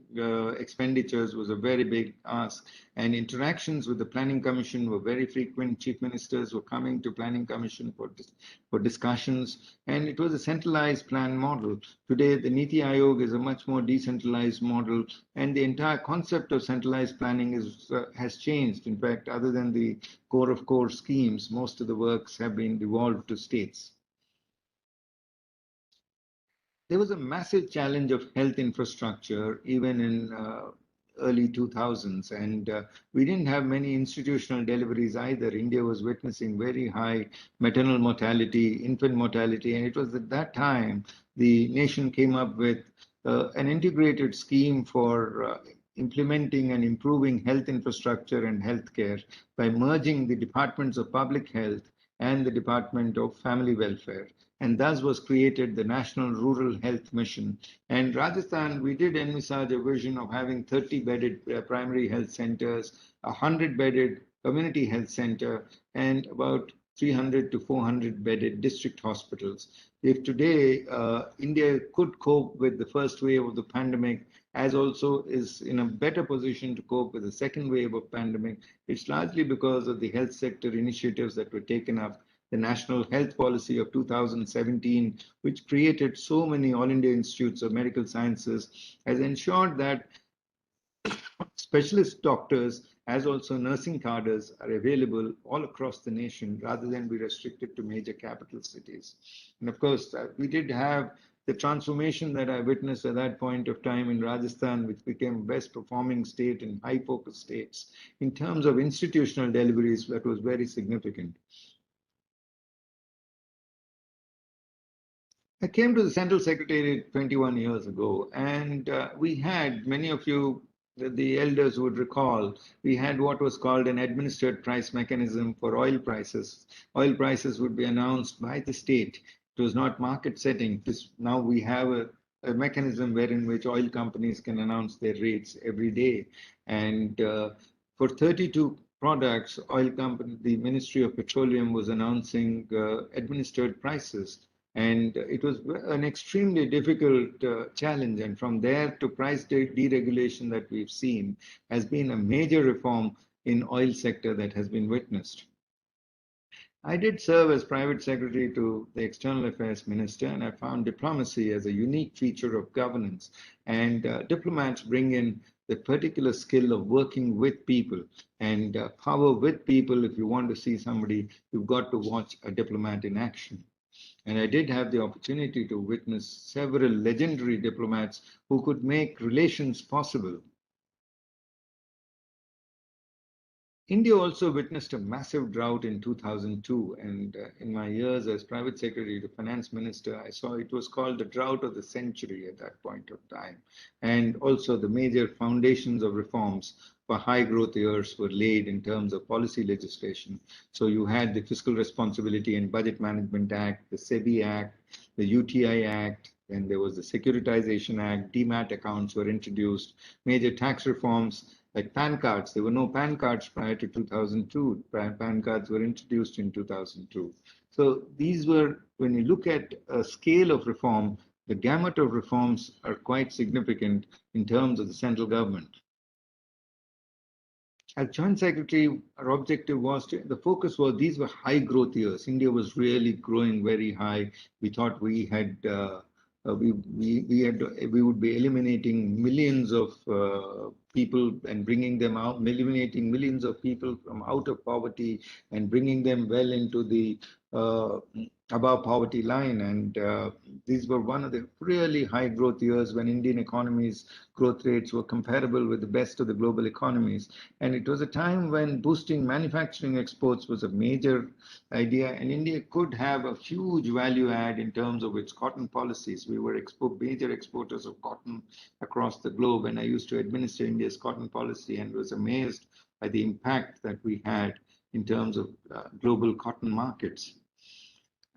expenditures was a very big ask. And interactions with the Planning Commission were very frequent. Chief ministers were coming to Planning Commission for discussions, and it was a centralized plan model. Today, the Niti Aayog is a much more decentralized model, and the entire concept of centralized planning has changed. In fact, other than the core of core schemes, most of the works have been devolved to states. There was a massive challenge of health infrastructure even in early 2000s, and we didn't have many institutional deliveries either. India was witnessing very high maternal mortality, infant mortality, and it was at that time the nation came up with an integrated scheme for implementing and improving health infrastructure and healthcare by merging the departments of public health and the Department of Family Welfare. And thus was created the National Rural Health Mission. And Rajasthan, we did envisage a vision of having 30-bedded primary health centers, 100-bedded community health center, and about 300 to 400-bedded district hospitals. If today India could cope with the first wave of the pandemic, as also is in a better position to cope with the second wave of pandemic, it's largely because of the health sector initiatives that were taken up. The National Health Policy of 2017, which created so many All India Institutes of Medical Sciences, has ensured that specialist doctors as also nursing cadres are available all across the nation rather than be restricted to major capital cities. And of course, we did have the transformation that I witnessed at that point of time in Rajasthan, which became best performing state and high focus states. In terms of institutional deliveries, that was very significant. I came to the Central Secretariat 21 years ago, and we had, many of you, the elders would recall, we had what was called an administered price mechanism for oil prices. Oil prices would be announced by the state. It was not market setting. Now we have a mechanism wherein which oil companies can announce their rates every day. And for 32 products, oil company, the Ministry of Petroleum was announcing administered prices. And it was an extremely difficult challenge. And from there to price deregulation that we've seen has been a major reform in oil sector that has been witnessed. I did serve as private secretary to the External Affairs Minister, and I found diplomacy as a unique feature of governance. And diplomats bring in the particular skill of working with people, and power with people. If you want to see somebody, you've got to watch a diplomat in action. And I did have the opportunity to witness several legendary diplomats who could make relations possible. India also witnessed a massive drought in 2002, and in my years as private secretary to finance minister, I saw it was called the drought of the century at that point of time. And also the major foundations of reforms for high growth years were laid in terms of policy legislation. So you had the Fiscal Responsibility and Budget Management Act, the SEBI Act, the UTI Act, and there was the Securitization Act, DMAT accounts were introduced, major tax reforms, like PAN cards. There were no PAN cards prior to 2002. PAN cards were introduced in 2002. So these were, when you look at a scale of reform, the gamut of reforms are quite significant in terms of the central government. As Joint Secretary, our objective was the focus was these were high growth years. India was really growing very high. We thought we had we would be eliminating millions of people and bringing them out, eliminating millions of people from out of poverty and bringing them well into the above poverty line. And these were one of the really high growth years when Indian economies growth rates were comparable with the best of the global economies. And it was a time when boosting manufacturing exports was a major idea, and India could have a huge value add in terms of its cotton policies. We were major exporters of cotton across the globe, and I used to administer India's cotton policy and was amazed by the impact that we had in terms of global cotton markets.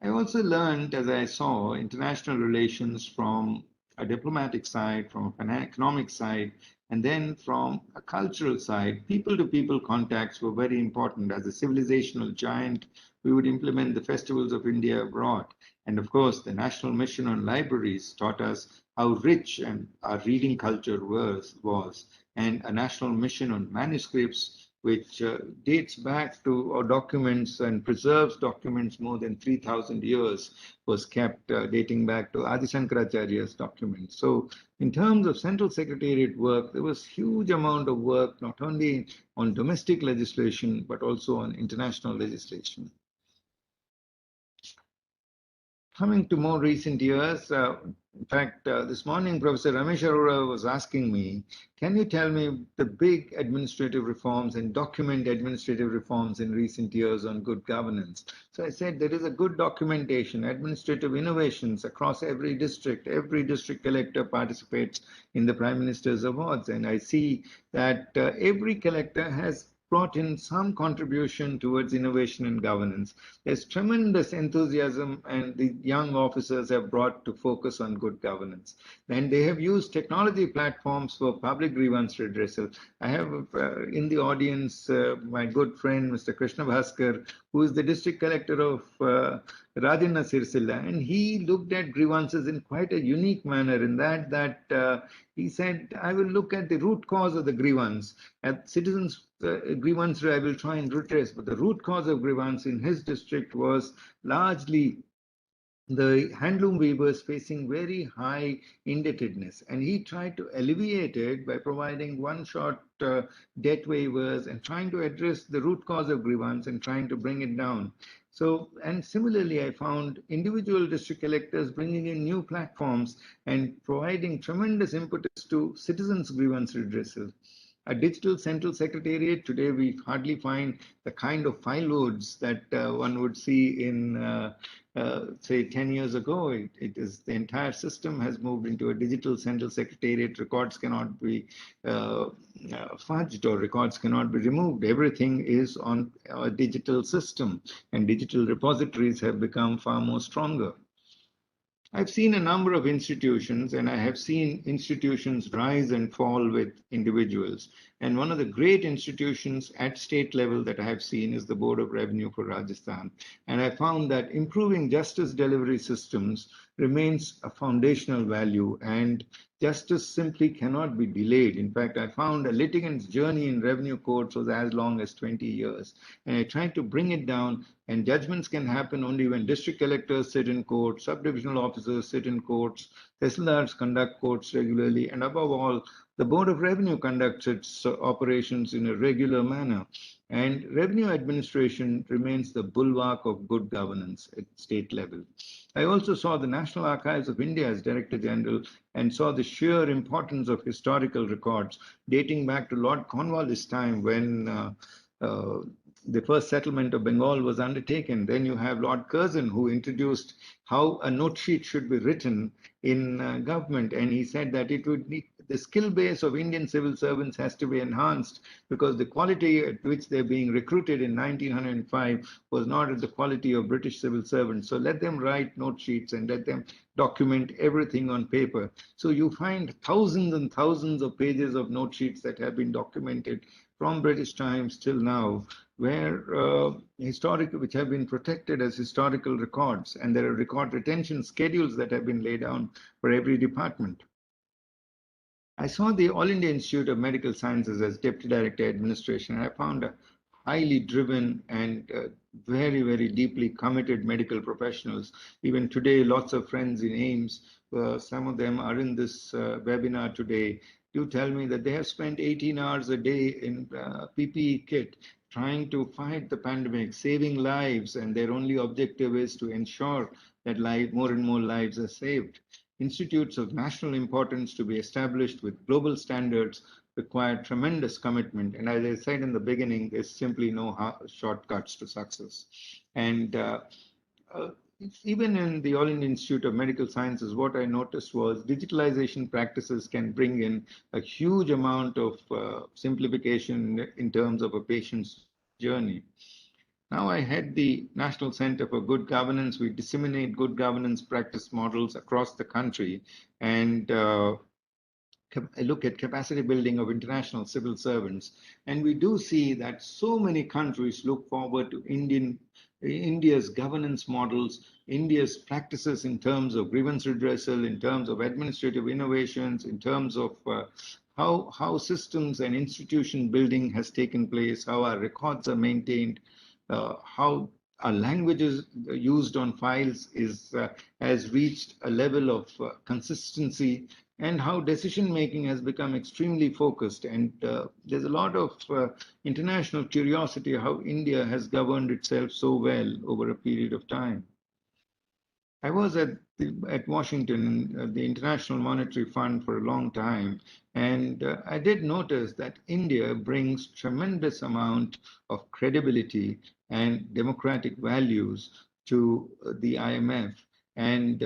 I also learned, as I saw, international relations from a diplomatic side, from an economic side, and then from a cultural side. People-to-people contacts were very important. As a civilizational giant, we would implement the festivals of India abroad. And of course, the National Mission on Libraries taught us how rich and our reading culture was. And a National Mission on Manuscripts, which dates back to documents and preserves documents more than 3,000 years, was kept dating back to Adi Shankaracharya's documents. So in terms of Central Secretariat work, there was huge amount of work, not only on domestic legislation, but also on international legislation. Coming to more recent years, in fact, this morning, Professor Ramesh Arora was asking me, can you tell me the big administrative reforms and document administrative reforms in recent years on good governance? So I said there is a good documentation, administrative innovations across every district collector participates in the Prime Minister's Awards. And I see that every collector has brought in some contribution towards innovation and governance. There's tremendous enthusiasm, and the young officers have brought to focus on good governance. And they have used technology platforms for public grievance redressal. I have in the audience my good friend, Mr. Krishna Bhaskar, who is the district collector of Rajanna Sirsilla, and he looked at grievances in quite a unique manner in that he said, I will look at the root cause of the grievance. At citizens' grievance, I will try and redress, but the root cause of grievance in his district was largely the handloom weavers facing very high indebtedness, and he tried to alleviate it by providing one-shot debt waivers and trying to address the root cause of grievance and trying to bring it down. So, and similarly, I found individual district collectors bringing in new platforms and providing tremendous impetus to citizens' grievance redressal. A digital central secretariat, today we hardly find the kind of file loads that one would see in say 10 years ago. It is the entire system has moved into a digital central secretariat. Records cannot be fudged or records cannot be removed. Everything is on a digital system, and digital repositories have become far more stronger. I've seen a number of institutions, and I have seen institutions rise and fall with individuals. And one of the great institutions at state level that I have seen is the Board of Revenue for Rajasthan. And I found that improving justice delivery systems remains a foundational value, and justice simply cannot be delayed. In fact, I found a litigant's journey in revenue courts was as long as 20 years. And I tried to bring it down, and judgments can happen only when district collectors sit in court, subdivisional officers sit in courts, tehsildars conduct courts regularly, and above all, the Board of Revenue conducts its operations in a regular manner. And revenue administration remains the bulwark of good governance at state level. I also saw the National Archives of India as Director General and saw the sheer importance of historical records dating back to Lord Cornwallis' time when the first settlement of Bengal was undertaken. Then you have Lord Curzon, who introduced how a note sheet should be written in government. And he said that it would need, the skill base of Indian civil servants has to be enhanced because the quality at which they're being recruited in 1905 was not at the quality of British civil servants. So let them write note sheets and let them document everything on paper. So you find thousands and thousands of pages of note sheets that have been documented from British times till now, where which have been protected as historical records, and there are record retention schedules that have been laid down for every department. I saw the All India Institute of Medical Sciences as Deputy Director Administration, and I found a highly driven and very, very deeply committed medical professionals. Even today, lots of friends in AIIMS, some of them are in this webinar today, do tell me that they have spent 18 hours a day in PPE kit trying to fight the pandemic, saving lives, and their only objective is to ensure that more and more lives are saved. Institutes of national importance to be established with global standards require tremendous commitment. And as I said in the beginning, there's simply no shortcuts to success. And even in the All India Institute of Medical Sciences, what I noticed was digitalization practices can bring in a huge amount of simplification in terms of a patient's journey. Now I head the National Center for Good Governance. We disseminate good governance practice models across the country, and I look at capacity building of international civil servants. And we do see that so many countries look forward to India's governance models, India's practices in terms of grievance redressal, in terms of administrative innovations, in terms of how systems and institution building has taken place, how our records are maintained, how our languages used on files has reached a level of consistency, and how decision making has become extremely focused. And there's a lot of international curiosity how India has governed itself so well over a period of time. I was at Washington, the International Monetary Fund, for a long time, and I did notice that India brings tremendous amount of credibility and democratic values to the IMF. And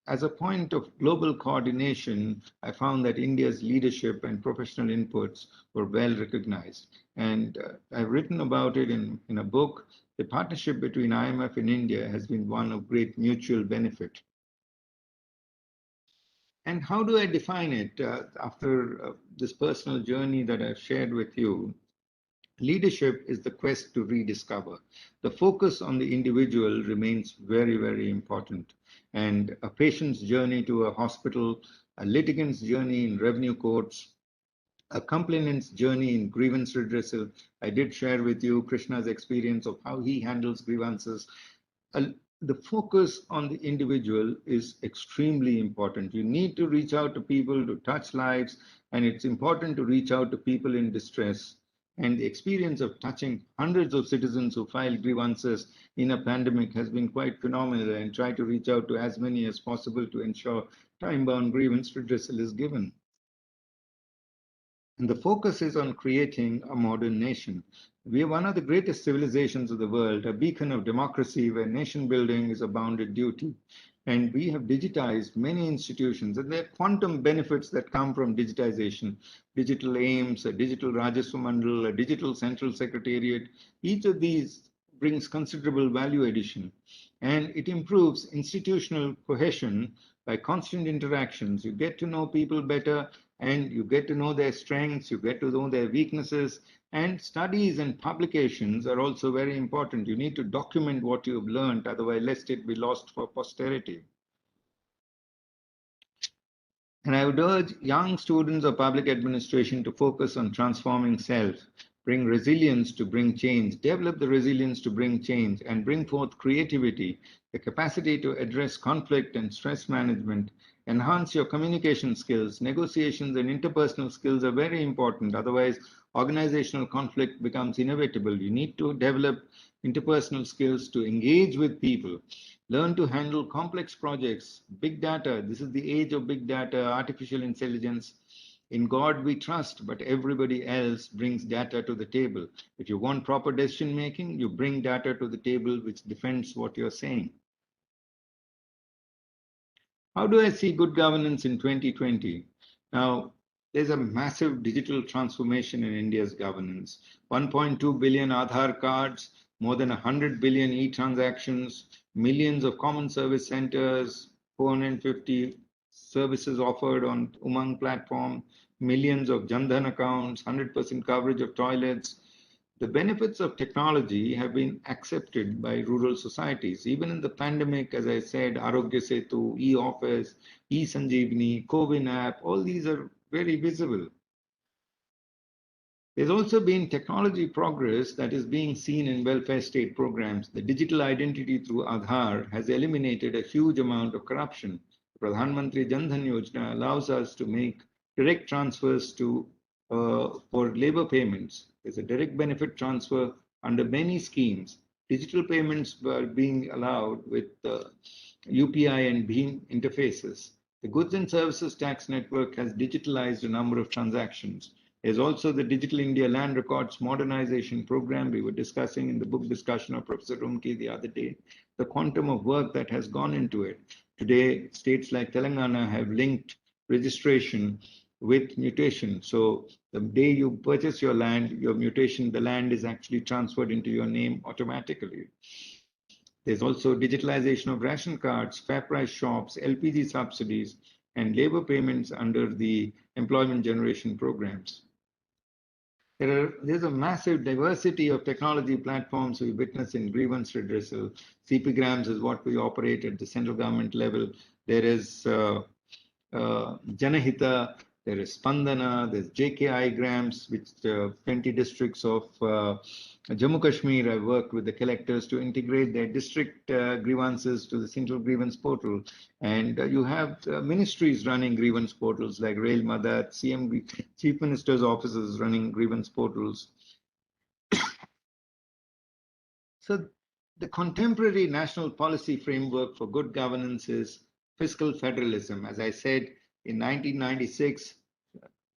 as a point of global coordination, I found that India's leadership and professional inputs were well recognized. And I've written about it in a book. The partnership between IMF and India has been one of great mutual benefit. And how do I define it after this personal journey that I've shared with you? Leadership is the quest to rediscover. The focus on the individual remains very, very important. And a patient's journey to a hospital, a litigant's journey in revenue courts, a complainant's journey in grievance redressal. I did share with you Krishna's experience of how he handles grievances. The focus on the individual is extremely important. You need to reach out to people to touch lives, and it's important to reach out to people in distress. And the experience of touching hundreds of citizens who filed grievances in a pandemic has been quite phenomenal, and try to reach out to as many as possible to ensure time-bound grievance redressal is given. And the focus is on creating a modern nation. We are one of the greatest civilizations of the world, a beacon of democracy where nation building is a bounded duty. And we have digitized many institutions, and there are quantum benefits that come from digitization. Digital AIIMS, a digital Rajaswa Mandal, a digital Central Secretariat. Each of these brings considerable value addition. And it improves institutional cohesion by constant interactions. You get to know people better, and you get to know their strengths, you get to know their weaknesses, and studies and publications are also very important. You need to document what you've learned, otherwise lest it be lost for posterity. And I would urge young students of public administration to focus on transforming self, bring resilience to bring change, develop the resilience to bring change, and bring forth creativity, the capacity to address conflict and stress management. Enhance your communication skills. Negotiations and interpersonal skills are very important. Otherwise, organizational conflict becomes inevitable. You need to develop interpersonal skills to engage with people. Learn to handle complex projects. Big data. This is the age of big data, artificial intelligence. In God we trust, but everybody else brings data to the table. If you want proper decision making, you bring data to the table which defends what you're saying. How do I see good governance in 2020? Now, there's a massive digital transformation in India's governance. 1.2 billion Aadhaar cards, more than 100 billion e-transactions, millions of common service centers, 450 services offered on Umang platform, millions of Jan Dhan accounts, 100% coverage of toilets. The benefits of technology have been accepted by rural societies. Even in the pandemic, as I said, Arogya Setu, e-office, e-Sanjeevani, CoWIN app, all these are very visible. There's also been technology progress that is being seen in welfare state programs. The digital identity through Aadhaar has eliminated a huge amount of corruption. Pradhan Mantri Jan Dhan Yojana allows us to make direct transfers for labor payments. There's a direct benefit transfer under many schemes. Digital payments were being allowed with UPI and BHIM interfaces. The Goods and Services Tax Network has digitalized a number of transactions. There's also the Digital India Land Records Modernization Program we were discussing in the book discussion of Professor Rumki the other day. The quantum of work that has gone into it. Today, states like Telangana have linked registration with mutation. So the day you purchase your land, your mutation, the land is actually transferred into your name automatically. There's also digitalization of ration cards, fair price shops, LPG subsidies, and labor payments under the employment generation programs. There's a massive diversity of technology platforms we witness in grievance redressal. CPGrams is what we operate at the central government level. There is Janahita, there is Spandana, there's JKI Grams, which 20 districts of Jammu Kashmir have worked with the collectors to integrate their district grievances to the central grievance portal. And you have ministries running grievance portals like Rail Madat, CM, Chief Minister's offices running grievance portals. So the contemporary national policy framework for good governance is fiscal federalism. As I said, in 1996,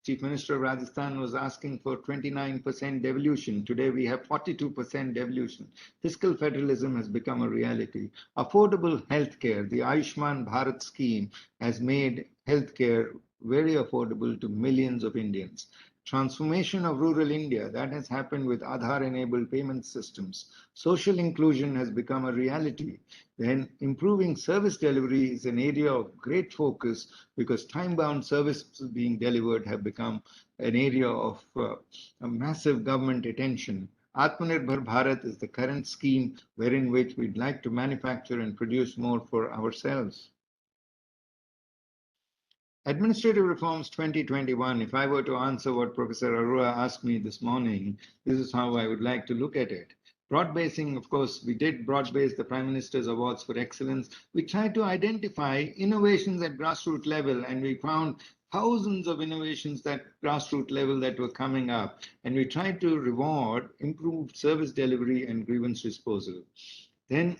Chief Minister of Rajasthan was asking for 29% devolution. Today we have 42% devolution. Fiscal federalism has become a reality. Affordable healthcare, the Ayushman Bharat scheme has made healthcare very affordable to millions of Indians. Transformation of rural India, that has happened with Aadhaar-enabled payment systems. Social inclusion has become a reality. Then improving service delivery is an area of great focus because time-bound services being delivered have become an area of a massive government attention. Atmanirbhar Bharat is the current scheme wherein which we'd like to manufacture and produce more for ourselves. Administrative Reforms 2021, if I were to answer what Professor Arora asked me this morning, this is how I would like to look at it. Broad-basing, of course, we did broad-base the Prime Minister's Awards for Excellence. We tried to identify innovations at grassroots level, and we found thousands of innovations at grassroots level that were coming up. And we tried to reward improved service delivery and grievance disposal. Then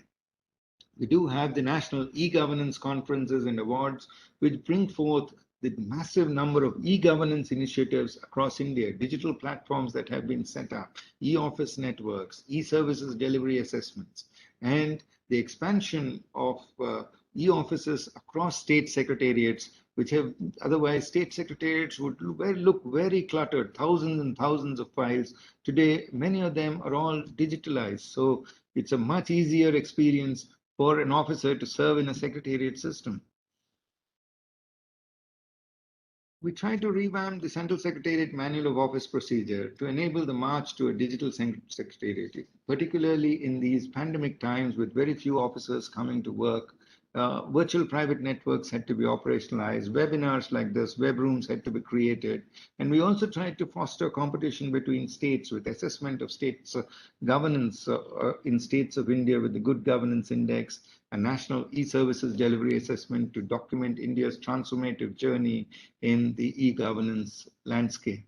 we do have the national e-governance conferences and awards, which bring forth the massive number of e-governance initiatives across India, digital platforms that have been set up, e-office networks, e-services delivery assessments, and the expansion of e-offices across state secretariats, which have otherwise state secretariats would look very cluttered, thousands and thousands of files. Today, many of them are all digitalized. So it's a much easier experience for an officer to serve in a secretariat system. We try to revamp the Central Secretariat Manual of Office Procedure to enable the march to a digital secretariat, particularly in these pandemic times with very few officers coming to work. Virtual private networks had to be operationalized, webinars like this, web rooms had to be created, and we also tried to foster competition between states with assessment of states' governance in states of India with the Good Governance Index, a national e-services delivery assessment to document India's transformative journey in the e-governance landscape.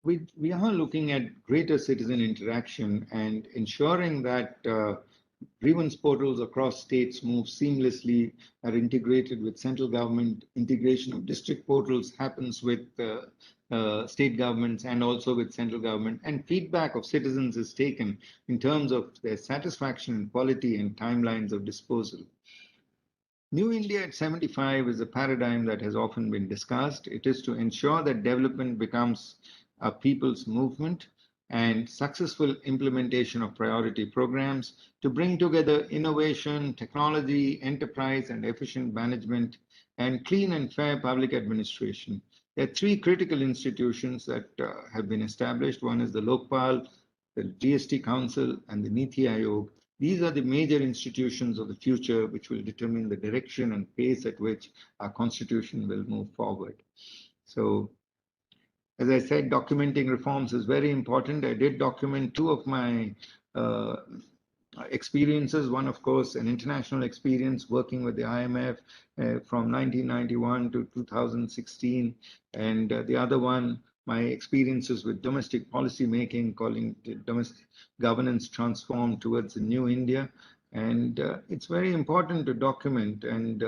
We are looking at greater citizen interaction and ensuring that grievance portals across states move seamlessly, are integrated with central government. Integration of district portals happens with state governments and also with central government, and feedback of citizens is taken in terms of their satisfaction and quality and timelines of disposal. New India at 75 is a paradigm that has often been discussed. It is to ensure that development becomes a people's movement and successful implementation of priority programs to bring together innovation, technology, enterprise, and efficient management, and clean and fair public administration. There are three critical institutions that have been established. One is the Lokpal, the GST Council, and the Niti Aayog. These are the major institutions of the future which will determine the direction and pace at which our constitution will move forward. So, as I said, documenting reforms is very important. I did document two of my experiences. One, of course, an international experience working with the IMF from 1991 to 2016. And the other one, my experiences with domestic policy making, calling it domestic governance transformed towards a new India. And it's very important to document, and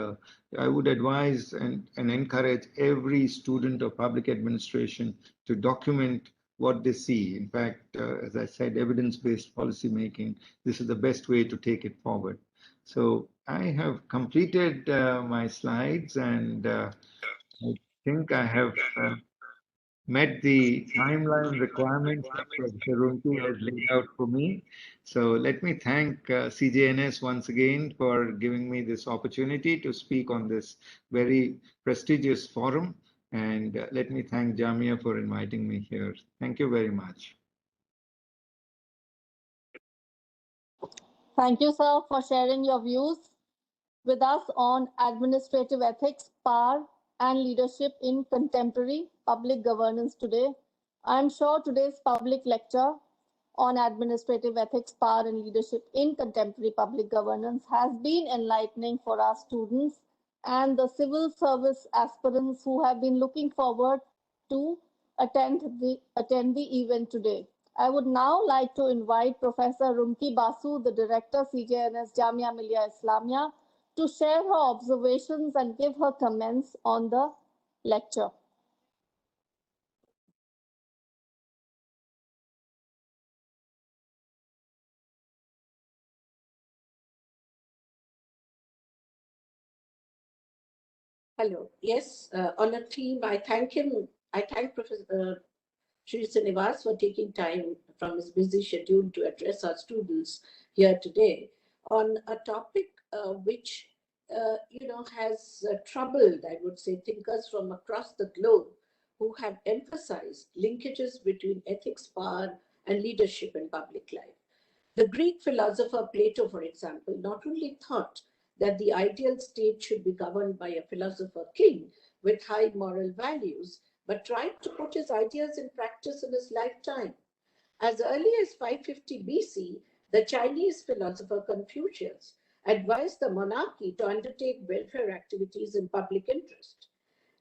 I would advise and encourage every student of public administration to document what they see. In fact, as I said, evidence-based policy making, this is the best way to take it forward. So I have completed my slides, and I think I have met the timeline requirements that Professor Rumki has laid out for me. So let me thank CJNS once again for giving me this opportunity to speak on this very prestigious forum. And let me thank Jamia for inviting me here. Thank you very much. Thank you, sir, for sharing your views with us on administrative ethics, power, and leadership in contemporary public governance today. I'm sure today's public lecture on administrative ethics, power, and leadership in contemporary public governance has been enlightening for our students and the civil service aspirants who have been looking forward to attend the event today. I would now like to invite Professor Rumki Basu, the Director, CJNS Jamia Millia Islamia, to share her observations and give her comments on the lecture. Hello. Yes, on a team, I thank Professor Shri Srinivas for taking time from his busy schedule to address our students here today on a topic which has troubled, I would say, thinkers from across the globe who have emphasized linkages between ethics, power, and leadership in public life. The Greek philosopher Plato, for example, not only thought that the ideal state should be governed by a philosopher king with high moral values, but tried to put his ideas in practice in his lifetime. As early as 550 BC, the Chinese philosopher Confucius advised the monarchy to undertake welfare activities in public interest.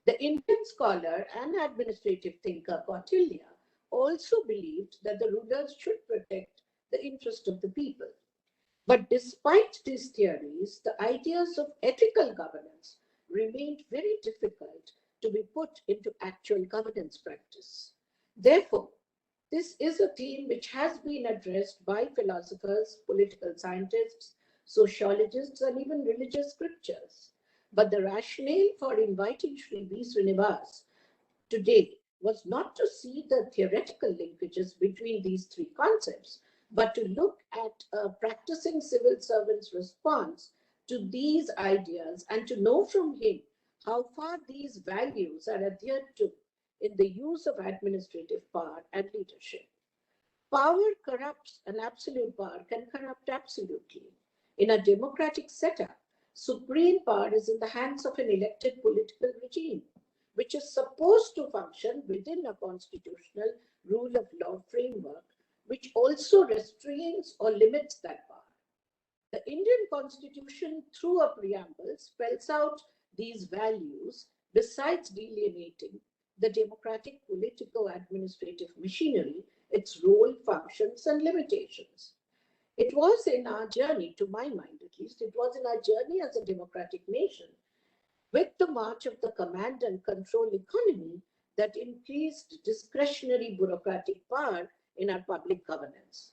The Indian scholar and administrative thinker Kautilya also believed that the rulers should protect the interest of the people. But despite these theories, the ideas of ethical governance remained very difficult to be put into actual governance practice. Therefore, this is a theme which has been addressed by philosophers, political scientists, sociologists, and even religious scriptures. But the rationale for inviting Shri V. Srinivas today was not to see the theoretical linkages between these three concepts, but to look at a practicing civil servant's response to these ideas and to know from him how far these values are adhered to in the use of administrative power and leadership. Power corrupts, and absolute power can corrupt absolutely. In a democratic setup, supreme power is in the hands of an elected political regime, which is supposed to function within a constitutional rule of law framework, which also restrains or limits that power. The Indian Constitution, through a preamble, spells out these values besides delineating the democratic politico-administrative machinery, its role, functions, and limitations. It was in our journey, to my mind at least, it was in our journey as a democratic nation, with the march of the command and control economy, that increased discretionary bureaucratic power in our public governance.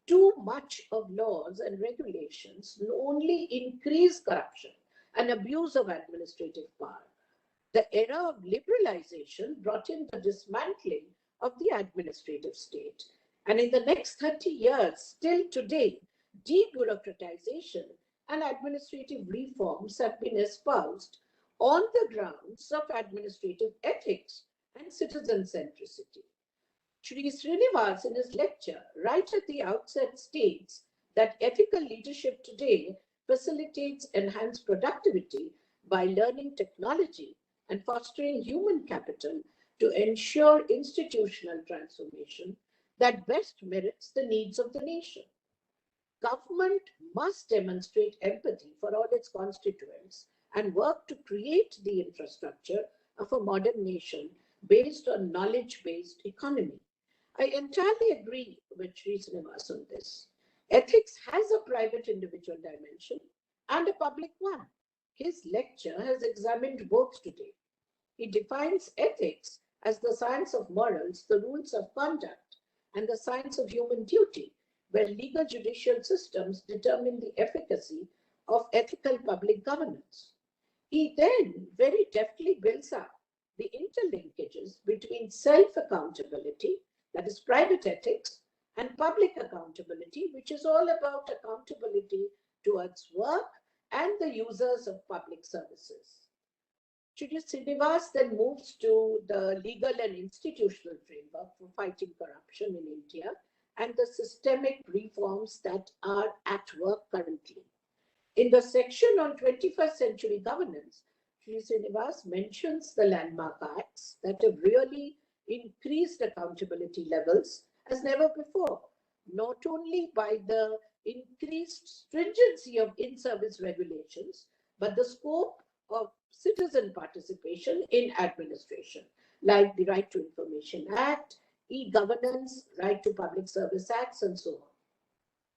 Too much of laws and regulations only increase corruption and abuse of administrative power. The era of liberalization brought in the dismantling of the administrative state. And in the next 30 years, still today, debureaucratization and administrative reforms have been espoused on the grounds of administrative ethics and citizen centricity. Shri Srinivas, in his lecture, right at the outset, states that ethical leadership today facilitates enhanced productivity by learning technology and fostering human capital to ensure institutional transformation that best merits the needs of the nation. Government must demonstrate empathy for all its constituents and work to create the infrastructure of a modern nation based on knowledge-based economy. I entirely agree with Shri Srinivas on this. Ethics has a private individual dimension and a public one. His lecture has examined both today. He defines ethics as the science of morals, the rules of conduct, and the science of human duty, where legal judicial systems determine the efficacy of ethical public governance. He then very deftly builds up the interlinkages between self-accountability, that is private ethics, and public accountability, which is all about accountability towards work and the users of public services. Shri Srinivas then moves to the legal and institutional framework for fighting corruption in India and the systemic reforms that are at work currently. In the section on 21st century governance, Shri Srinivas mentions the landmark acts that have really increased accountability levels as never before, not only by the increased stringency of in-service regulations, but the scope of citizen participation in administration, like the Right to Information Act, e-governance, Right to Public Service Acts, and so on.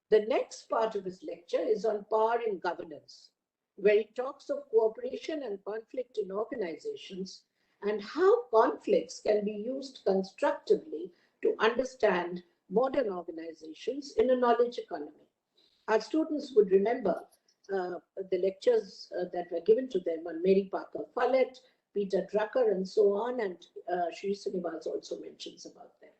The next part of his lecture is on power in governance, where he talks of cooperation and conflict in organizations and how conflicts can be used constructively to understand modern organizations in a knowledge economy. Our students would remember the lectures that were given to them on Mary Parker Follett, Peter Drucker, and so on, and Shri Srinivas also mentions about them.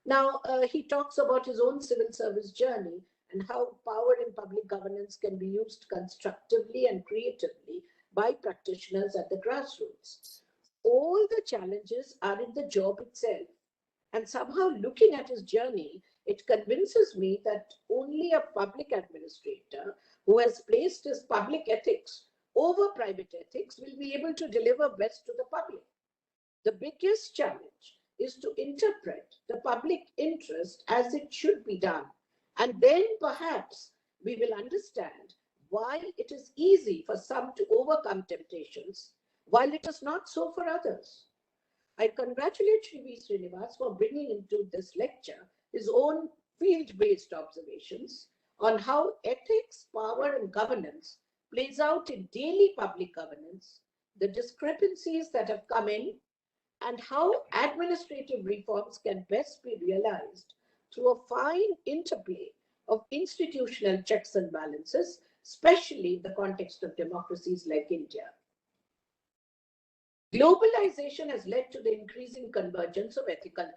Now, he talks about his own civil service journey and how power in public governance can be used constructively and creatively by practitioners at the grassroots. All the challenges are in the job itself. And somehow, looking at his journey, it convinces me that only a public administrator who has placed his public ethics over private ethics will be able to deliver best to the public. The biggest challenge is to interpret the public interest as it should be done. And then perhaps we will understand why it is easy for some to overcome temptations, while it is not so for others. I congratulate Shri Srinivas for bringing into this lecture his own field-based observations on how ethics, power, and governance plays out in daily public governance, the discrepancies that have come in, and how administrative reforms can best be realized through a fine interplay of institutional checks and balances, especially in the context of democracies like India. Globalization has led to the increasing convergence of ethical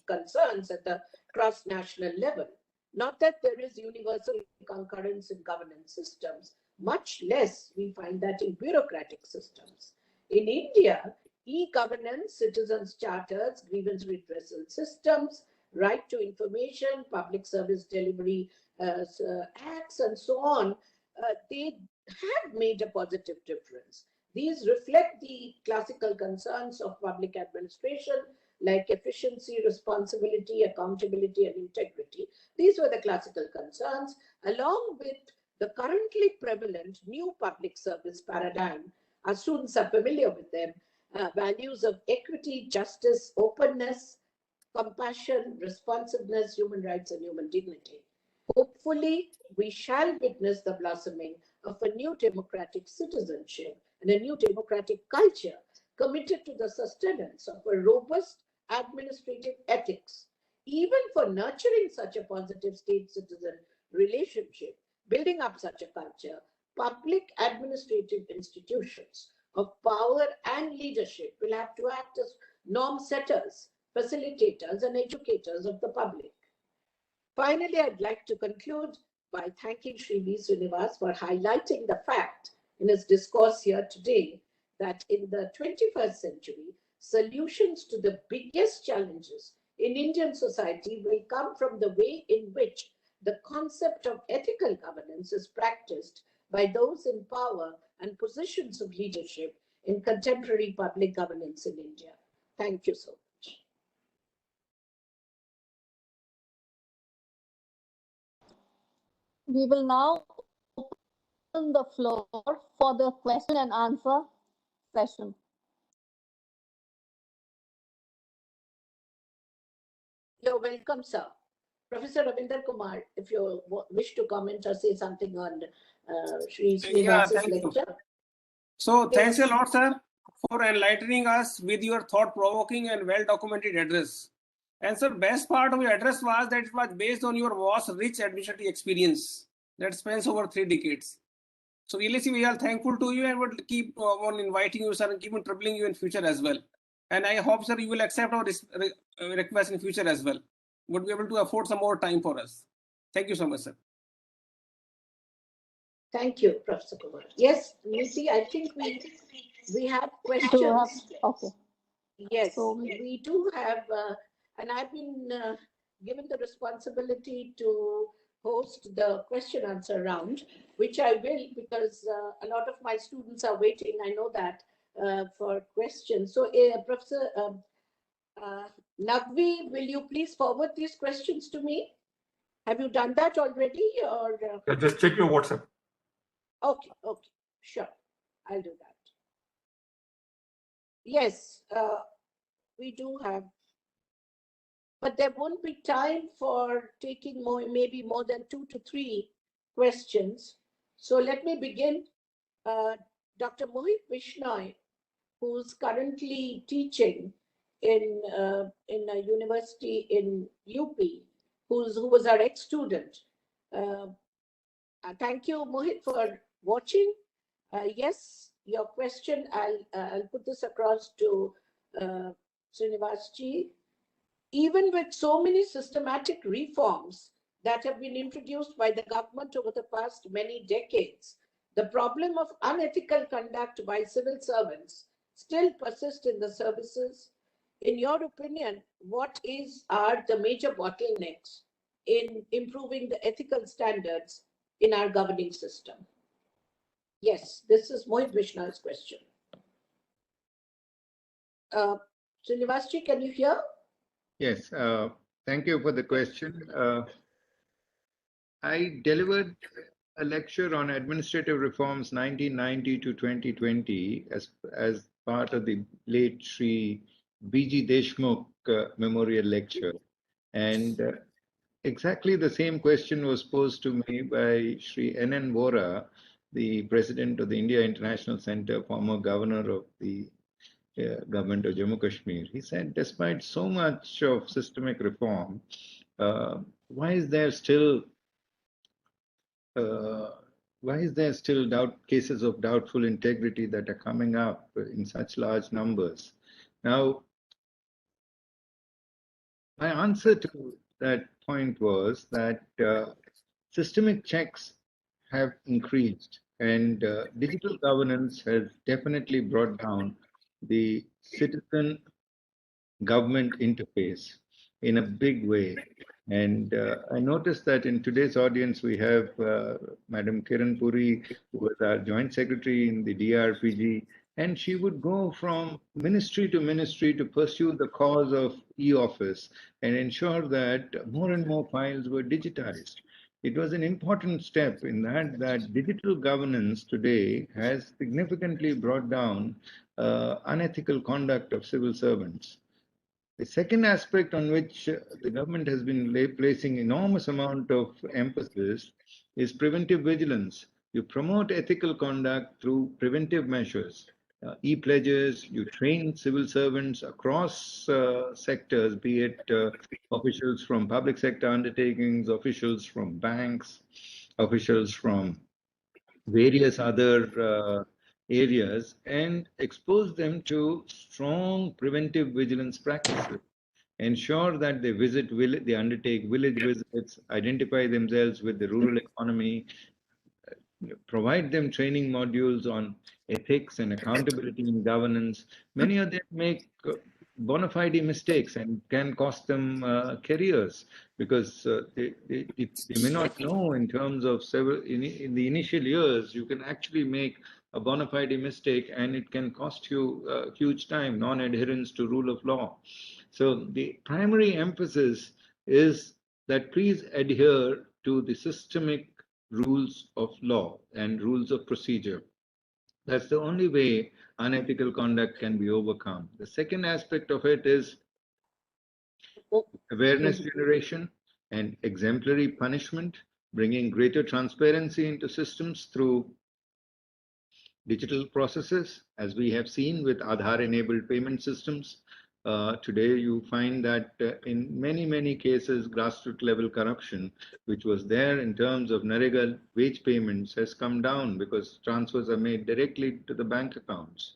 concerns at the cross-national level. Not that there is universal concurrence in governance systems, much less we find that in bureaucratic systems. In India, e-governance, citizens' charters, grievance redressal systems, right to information, public service delivery acts, and so on, they have made a positive difference. These reflect the classical concerns of public administration, like efficiency, responsibility, accountability, and integrity. These were the classical concerns, along with the currently prevalent new public service paradigm. Our students are familiar with them. Values of equity, justice, openness, compassion, responsiveness, human rights, and human dignity. Hopefully, hopefully we shall witness the blossoming of a new democratic citizenship and a new democratic culture committed to the sustenance of a robust administrative ethics, even for nurturing such a positive state-citizen relationship, building up such a culture. Public administrative institutions of power and leadership will have to act as norm setters, facilitators, and educators of the public. Finally, I'd like to conclude by thanking Shri Srinivas for highlighting the fact in his discourse here today that in the 21st century, solutions to the biggest challenges in Indian society will come from the way in which the concept of ethical governance is practiced by those in power and positions of leadership in contemporary public governance in India. Thank you so much. We will now open the floor for the question and answer session. You're welcome, sir. Professor Ravinder Kumar, if you wish to comment or say something on Shri Srinivas's lecture. So thanks a lot, sir, for enlightening us with your thought-provoking and well-documented address. And sir, best part of your address was that it was based on your vast, rich administrative experience that spans over 3 decades. So really, we are thankful to you and would keep on inviting you, sir, and keep on troubling you in future as well. And I hope, sir, you will accept our request in future as well. Would be able to afford some more time for us. Thank you so much, sir. Thank you, Professor Kumar. Yes, Etee, I think we have questions. Okay. Yes, so we do have, and I've been given the responsibility to host the question answer round, which I will, because a lot of my students are waiting, I know that, for questions. So Professor Nagvi, will you please forward these questions to me? Have you done that already, or? Just check your WhatsApp. Okay, sure, I'll do that. Yes, we do have, but there won't be time for taking maybe more than 2 to 3 questions. So let me begin. Dr. Mohit Bishnoi, who's currently teaching in a university in UP, who was our ex-student. Thank you, Mohit, for watching. Yes, your question, I'll put this across to Srinivas ji. Even with so many systematic reforms that have been introduced by the government over the past many decades, the problem of unethical conduct by civil servants still persists in the services. In your opinion, what are the major bottlenecks in improving the ethical standards in our governing system? Yes, this is Mohit Vishna's question. Srinivas ji, can you hear? Yes, thank you for the question. I delivered a lecture on administrative reforms 1990 to 2020 as part of the late Shri B.G. Deshmukh Memorial Lecture. And exactly the same question was posed to me by Shri N.N. Vora, the president of the India International Center, former governor of the government of Jammu Kashmir. He said, despite so much of systemic reform, why is there still cases of doubtful integrity that are coming up in such large numbers? Now, my answer to that point was that systemic checks have increased, and digital governance has definitely brought down the citizen government interface in a big way. And I noticed that in today's audience, we have Madam Kiran Puri, who was our joint secretary in the DRPG, and she would go from ministry to ministry to pursue the cause of e-office and ensure that more and more files were digitized. It was an important step in that digital governance today has significantly brought down unethical conduct of civil servants. The second aspect on which the government has been placing enormous amount of emphasis is preventive vigilance. You promote ethical conduct through preventive measures, e-pledges, you train civil servants across sectors, be it officials from public sector undertakings, officials from banks, officials from various other areas, and expose them to strong preventive vigilance practices. Ensure that they undertake village visits, identify themselves with the rural economy, provide them training modules on ethics and accountability in governance. Many of them make bona fide mistakes and can cost them careers because they may not know in terms of in the initial years, you can actually make a bona fide mistake and it can cost you huge time, non-adherence to rule of law. So the primary emphasis is that please adhere to the systemic rules of law and rules of procedure. That's the only way unethical conduct can be overcome. The second aspect of it is awareness generation and exemplary punishment, bringing greater transparency into systems through digital processes, as we have seen with Aadhaar-enabled payment systems. Today, you find that in many cases, grassroots level corruption, which was there in terms of Narega wage payments, has come down because transfers are made directly to the bank accounts.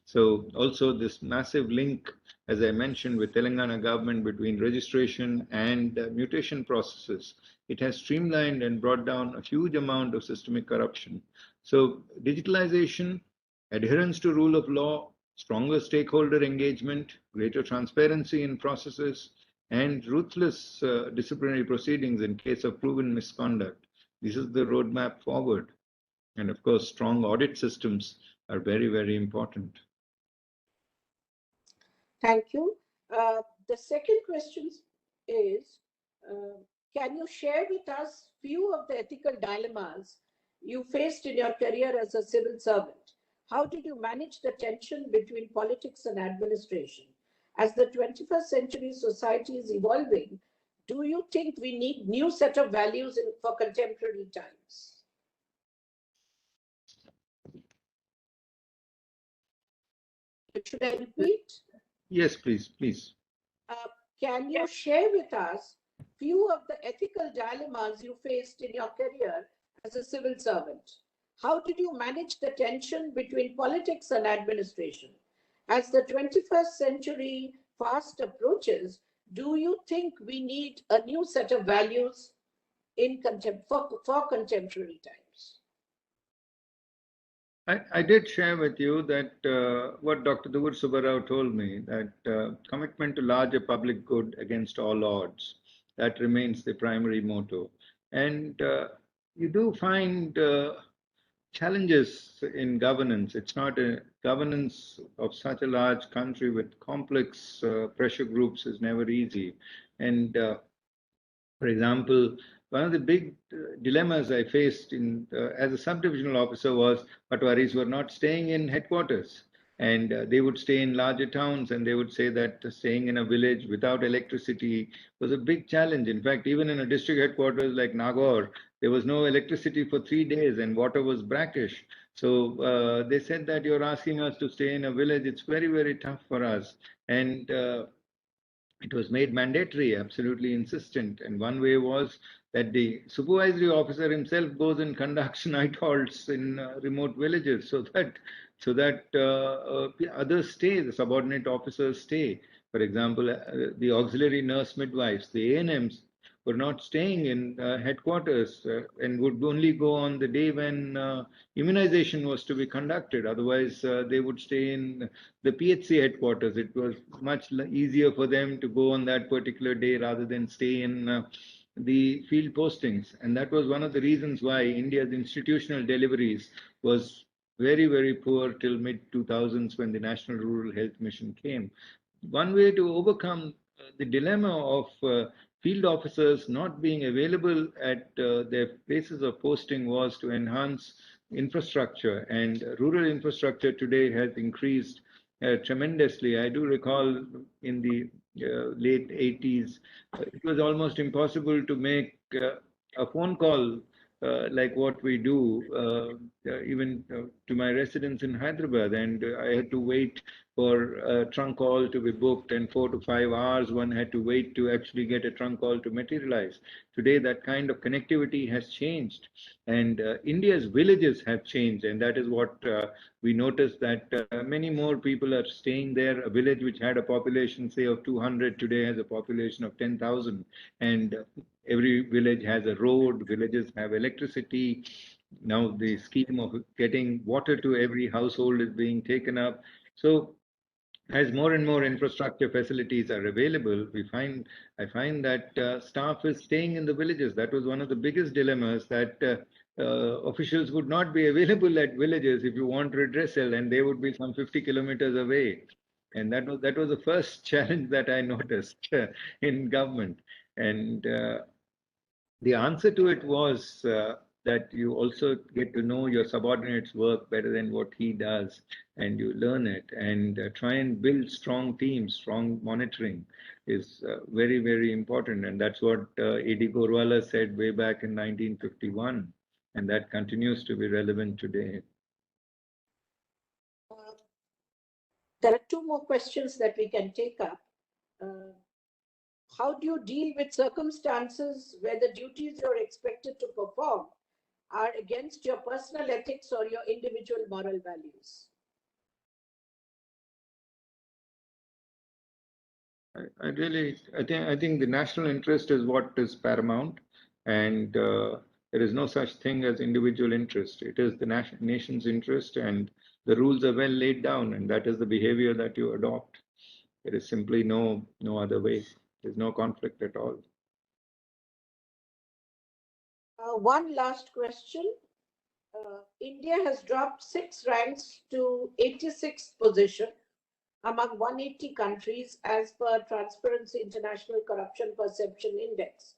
So also this massive link, as I mentioned, with Telangana government between registration and mutation processes, it has streamlined and brought down a huge amount of systemic corruption. So digitalization, adherence to rule of law, stronger stakeholder engagement, greater transparency in processes, and ruthless disciplinary proceedings in case of proven misconduct. This is the roadmap forward. And of course, strong audit systems are very important. Thank you. The second question is, can you share with us few of the ethical dilemmas you faced in your career as a civil servant? How did you manage the tension between politics and administration? As the 21st century society is evolving, do you think we need new set of values for contemporary times? Should I repeat? Yes, please. Can you share with us few of the ethical dilemmas you faced in your career as a civil servant? How did you manage the tension between politics and administration? As the 21st century fast approaches, do you think we need a new set of values for contemporary times? I did share with you that what Dr. Duvar Subbarao told me, that commitment to larger public good against all odds, that remains the primary motto. And you do find challenges in governance. It's not a governance of such a large country with complex pressure groups is never easy. And for example, one of the big dilemmas I faced as a subdivisional officer was Patwaris were not staying in headquarters, and they would stay in larger towns, and they would say that staying in a village without electricity was a big challenge. In fact, even in a district headquarters like Nagaur, there was no electricity for 3 days and water was brackish. So they said that you're asking us to stay in a village. It's very tough for us. And it was made mandatory, absolutely insistent. And one way was that the supervisory officer himself goes and conducts night halts in remote villages so that others stay, the subordinate officers stay. For example, the auxiliary nurse midwives, the ANMs, were not staying in headquarters and would only go on the day when immunization was to be conducted. Otherwise, they would stay in the PHC headquarters. It was much easier for them to go on that particular day rather than stay in the field postings. And that was one of the reasons why India's institutional deliveries was very poor till mid-2000s when the National Rural Health Mission came. One way to overcome the dilemma of field officers not being available at their places of posting was to enhance infrastructure, and rural infrastructure today has increased tremendously. I do recall in the late 80s, it was almost impossible to make a phone call like what we do, even to my residence in Hyderabad, and I had to wait for a trunk call to be booked, and 4 to 5 hours one had to wait to actually get a trunk call to materialize. Today, that kind of connectivity has changed, and India's villages have changed, and that is what we noticed, that many more people are staying there. A village which had a population, say, of 200 today has a population of 10,000, and every village has a road, villages have electricity. Now the scheme of getting water to every household is being taken up. So as more and more infrastructure facilities are available, I find that staff is staying in the villages. That was one of the biggest dilemmas, that officials would not be available at villages if you want redressal, and they would be some 50 kilometers away. And that was the first challenge that I noticed in government. And the answer to it was that you also get to know your subordinate's work better than what he does, and you learn it, and try and build strong teams. Strong monitoring is very, very important, and that's what A.D. Gorwala said way back in 1951, and that continues to be relevant today. There are two more questions that we can take up. How do you deal with circumstances where the duties you're expected to perform are against your personal ethics or your individual moral values? I think the national interest is what is paramount, and there is no such thing as individual interest. It is the nation's interest, and the rules are well laid down, and that is the behavior that you adopt. There is simply no other way. There's no conflict at all. One last question. India has dropped 6 ranks to 86th position among 180 countries as per Transparency International Corruption Perception Index.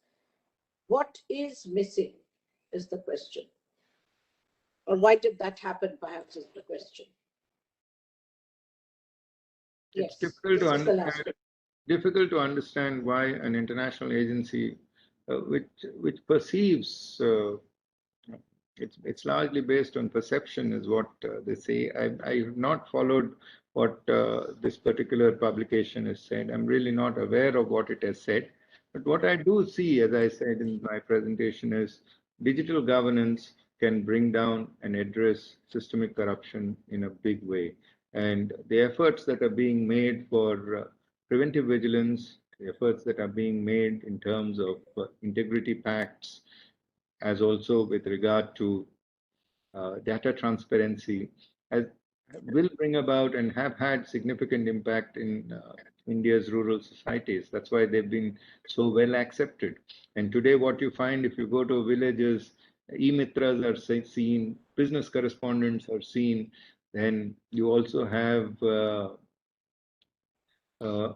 What is missing is the question. Or why did that happen, perhaps, is the question. It's yes, difficult to understand why an international agency which perceives it's largely based on perception, is what they say. I have not followed what this particular publication has said. I'm really not aware of what it has said. But what I do see, as I said in my presentation, is digital governance can bring down and address systemic corruption in a big way. And the efforts that are being made for preventive vigilance, the efforts that are being made in terms of integrity pacts, as also with regard to data transparency, will bring about and have had significant impact in India's rural societies. That's why they've been so well accepted. And today what you find, if you go to villages, e-mitras are seen, business correspondents are seen, then you also have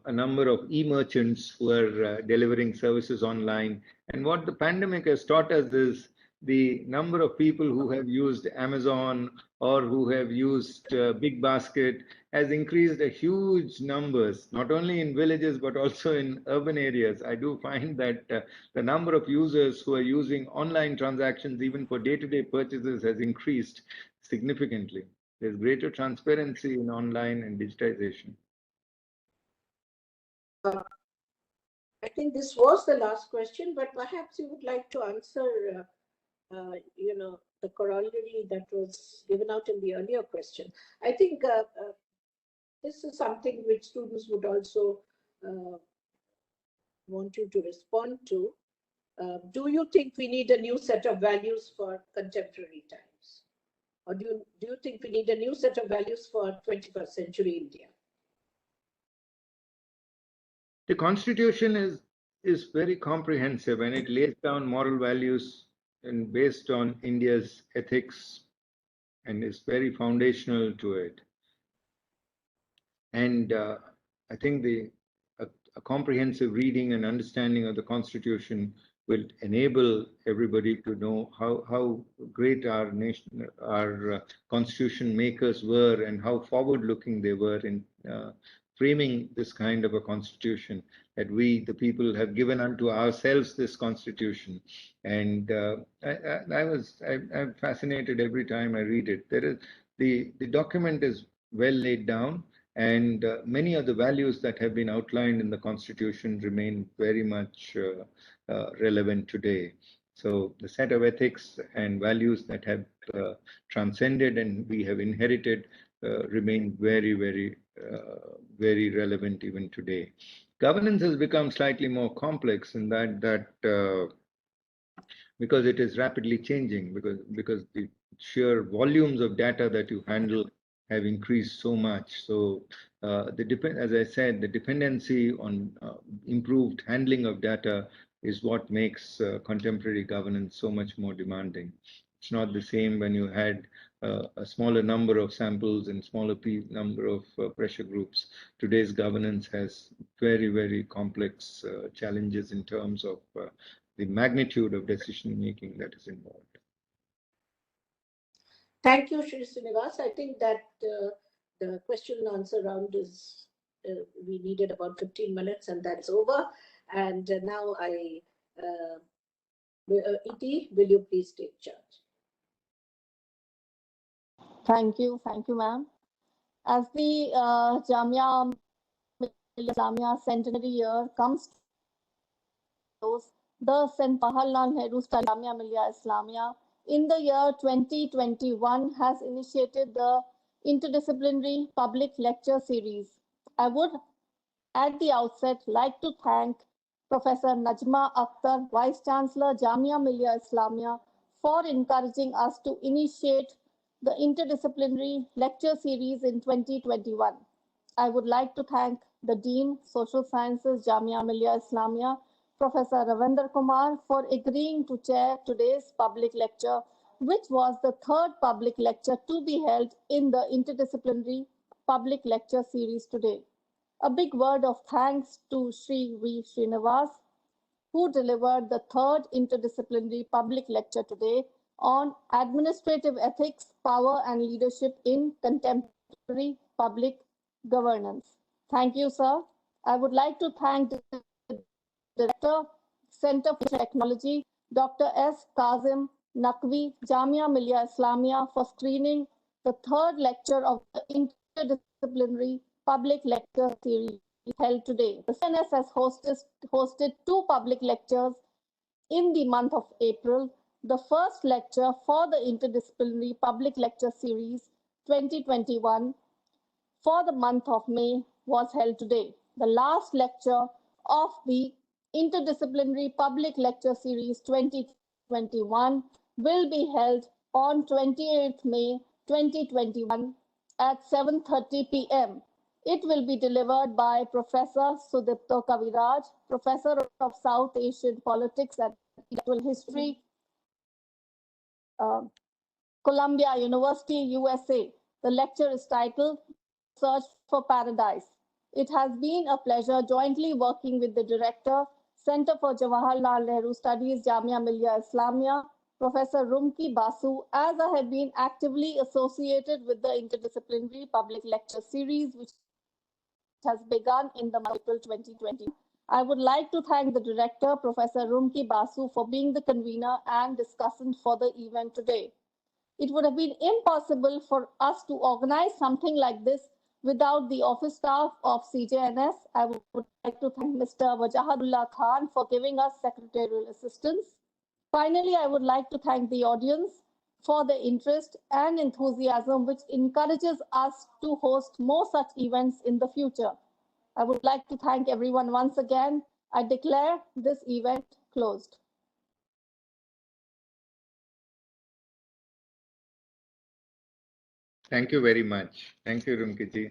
a number of e-merchants who are delivering services online. And what the pandemic has taught us is the number of people who have used Amazon or who have used Big Basket has increased a huge numbers, not only in villages, but also in urban areas. I do find that the number of users who are using online transactions, even for day-to-day purchases, has increased significantly. There's greater transparency in online and digitization. I think this was the last question, but perhaps you would like to answer, the corollary that was given out in the earlier question. I think this is something which students would also want you to respond to. Do you think we need a new set of values for contemporary times? Or do you think we need a new set of values for 21st century India? The Constitution is very comprehensive, and it lays down moral values and based on India's ethics, and is very foundational to it. And I think a comprehensive reading and understanding of the Constitution will enable everybody to know how great our nation, our constitution makers were, and how forward-looking they were in framing this kind of a constitution, that we, the people, have given unto ourselves this constitution. And I'm fascinated every time I read it. There is the document is well laid down, and many of the values that have been outlined in the constitution remain very much relevant today. So the set of ethics and values that have transcended and we have inherited remain very, very relevant even today. Governance has become slightly more complex in that because it is rapidly changing, because the sheer volumes of data that you handle have increased so much. So as I said, the dependency on improved handling of data is what makes contemporary governance so much more demanding. It's not the same when you had a smaller number of samples and smaller number of pressure groups. Today's governance has very, very complex challenges in terms of the magnitude of decision making that is involved. Thank you, Shri Srinivas. I think that the question and answer round is, we needed about 15 minutes and that's over. And now Etee, will you please take charge? Thank you, ma'am. As the Jamia Islamia centenary year comes to close, the St. Jawaharlal Nehru Jamia Millia Islamia in the year 2021 has initiated the interdisciplinary public lecture series. I would at the outset like to thank Professor Najma Akhtar, Vice Chancellor Jamia Millia Islamia, for encouraging us to initiate the interdisciplinary lecture series in 2021. I would like to thank the Dean, Social Sciences, Jamia Millia Islamia, Professor Ravinder Kumar, for agreeing to chair today's public lecture, which was the third public lecture to be held in the interdisciplinary public lecture series today. A big word of thanks to Shri Srinivas, who delivered the third interdisciplinary public lecture today on administrative ethics, power and leadership in contemporary public governance. Thank you, sir. I would like to thank the Director, Center for Technology, Dr. S. Kazim Naqvi, Jamia Millia Islamia, for screening the third lecture of the interdisciplinary public lecture series held today. The CJNS has hosted two public lectures in the month of April. The first lecture for the interdisciplinary public lecture series 2021 for the month of May was held today. The last lecture of the interdisciplinary public lecture series 2021 will be held on 28th May 2021 at 7:30 p.m. It will be delivered by Professor Sudipto Kaviraj, Professor of South Asian Politics and History, Columbia University, USA. The lecture is titled Search for Paradise. It has been a pleasure jointly working with the Director, Center for Jawaharlal Nehru Studies, Jamia Millia Islamia, Professor Rumki Basu, as I have been actively associated with the interdisciplinary public lecture series, which has begun in the month of April 2020. I would like to thank the Director, Professor Rumki Basu, for being the convener and discussant for the event today. It would have been impossible for us to organize something like this without the office staff of CJNS. I would like to thank Mr. Wajahadullah Khan for giving us secretarial assistance. Finally, I would like to thank the audience for their interest and enthusiasm, which encourages us to host more such events in the future. I would like to thank everyone once again. I declare this event closed. Thank you very much. Thank you, Rumki ji.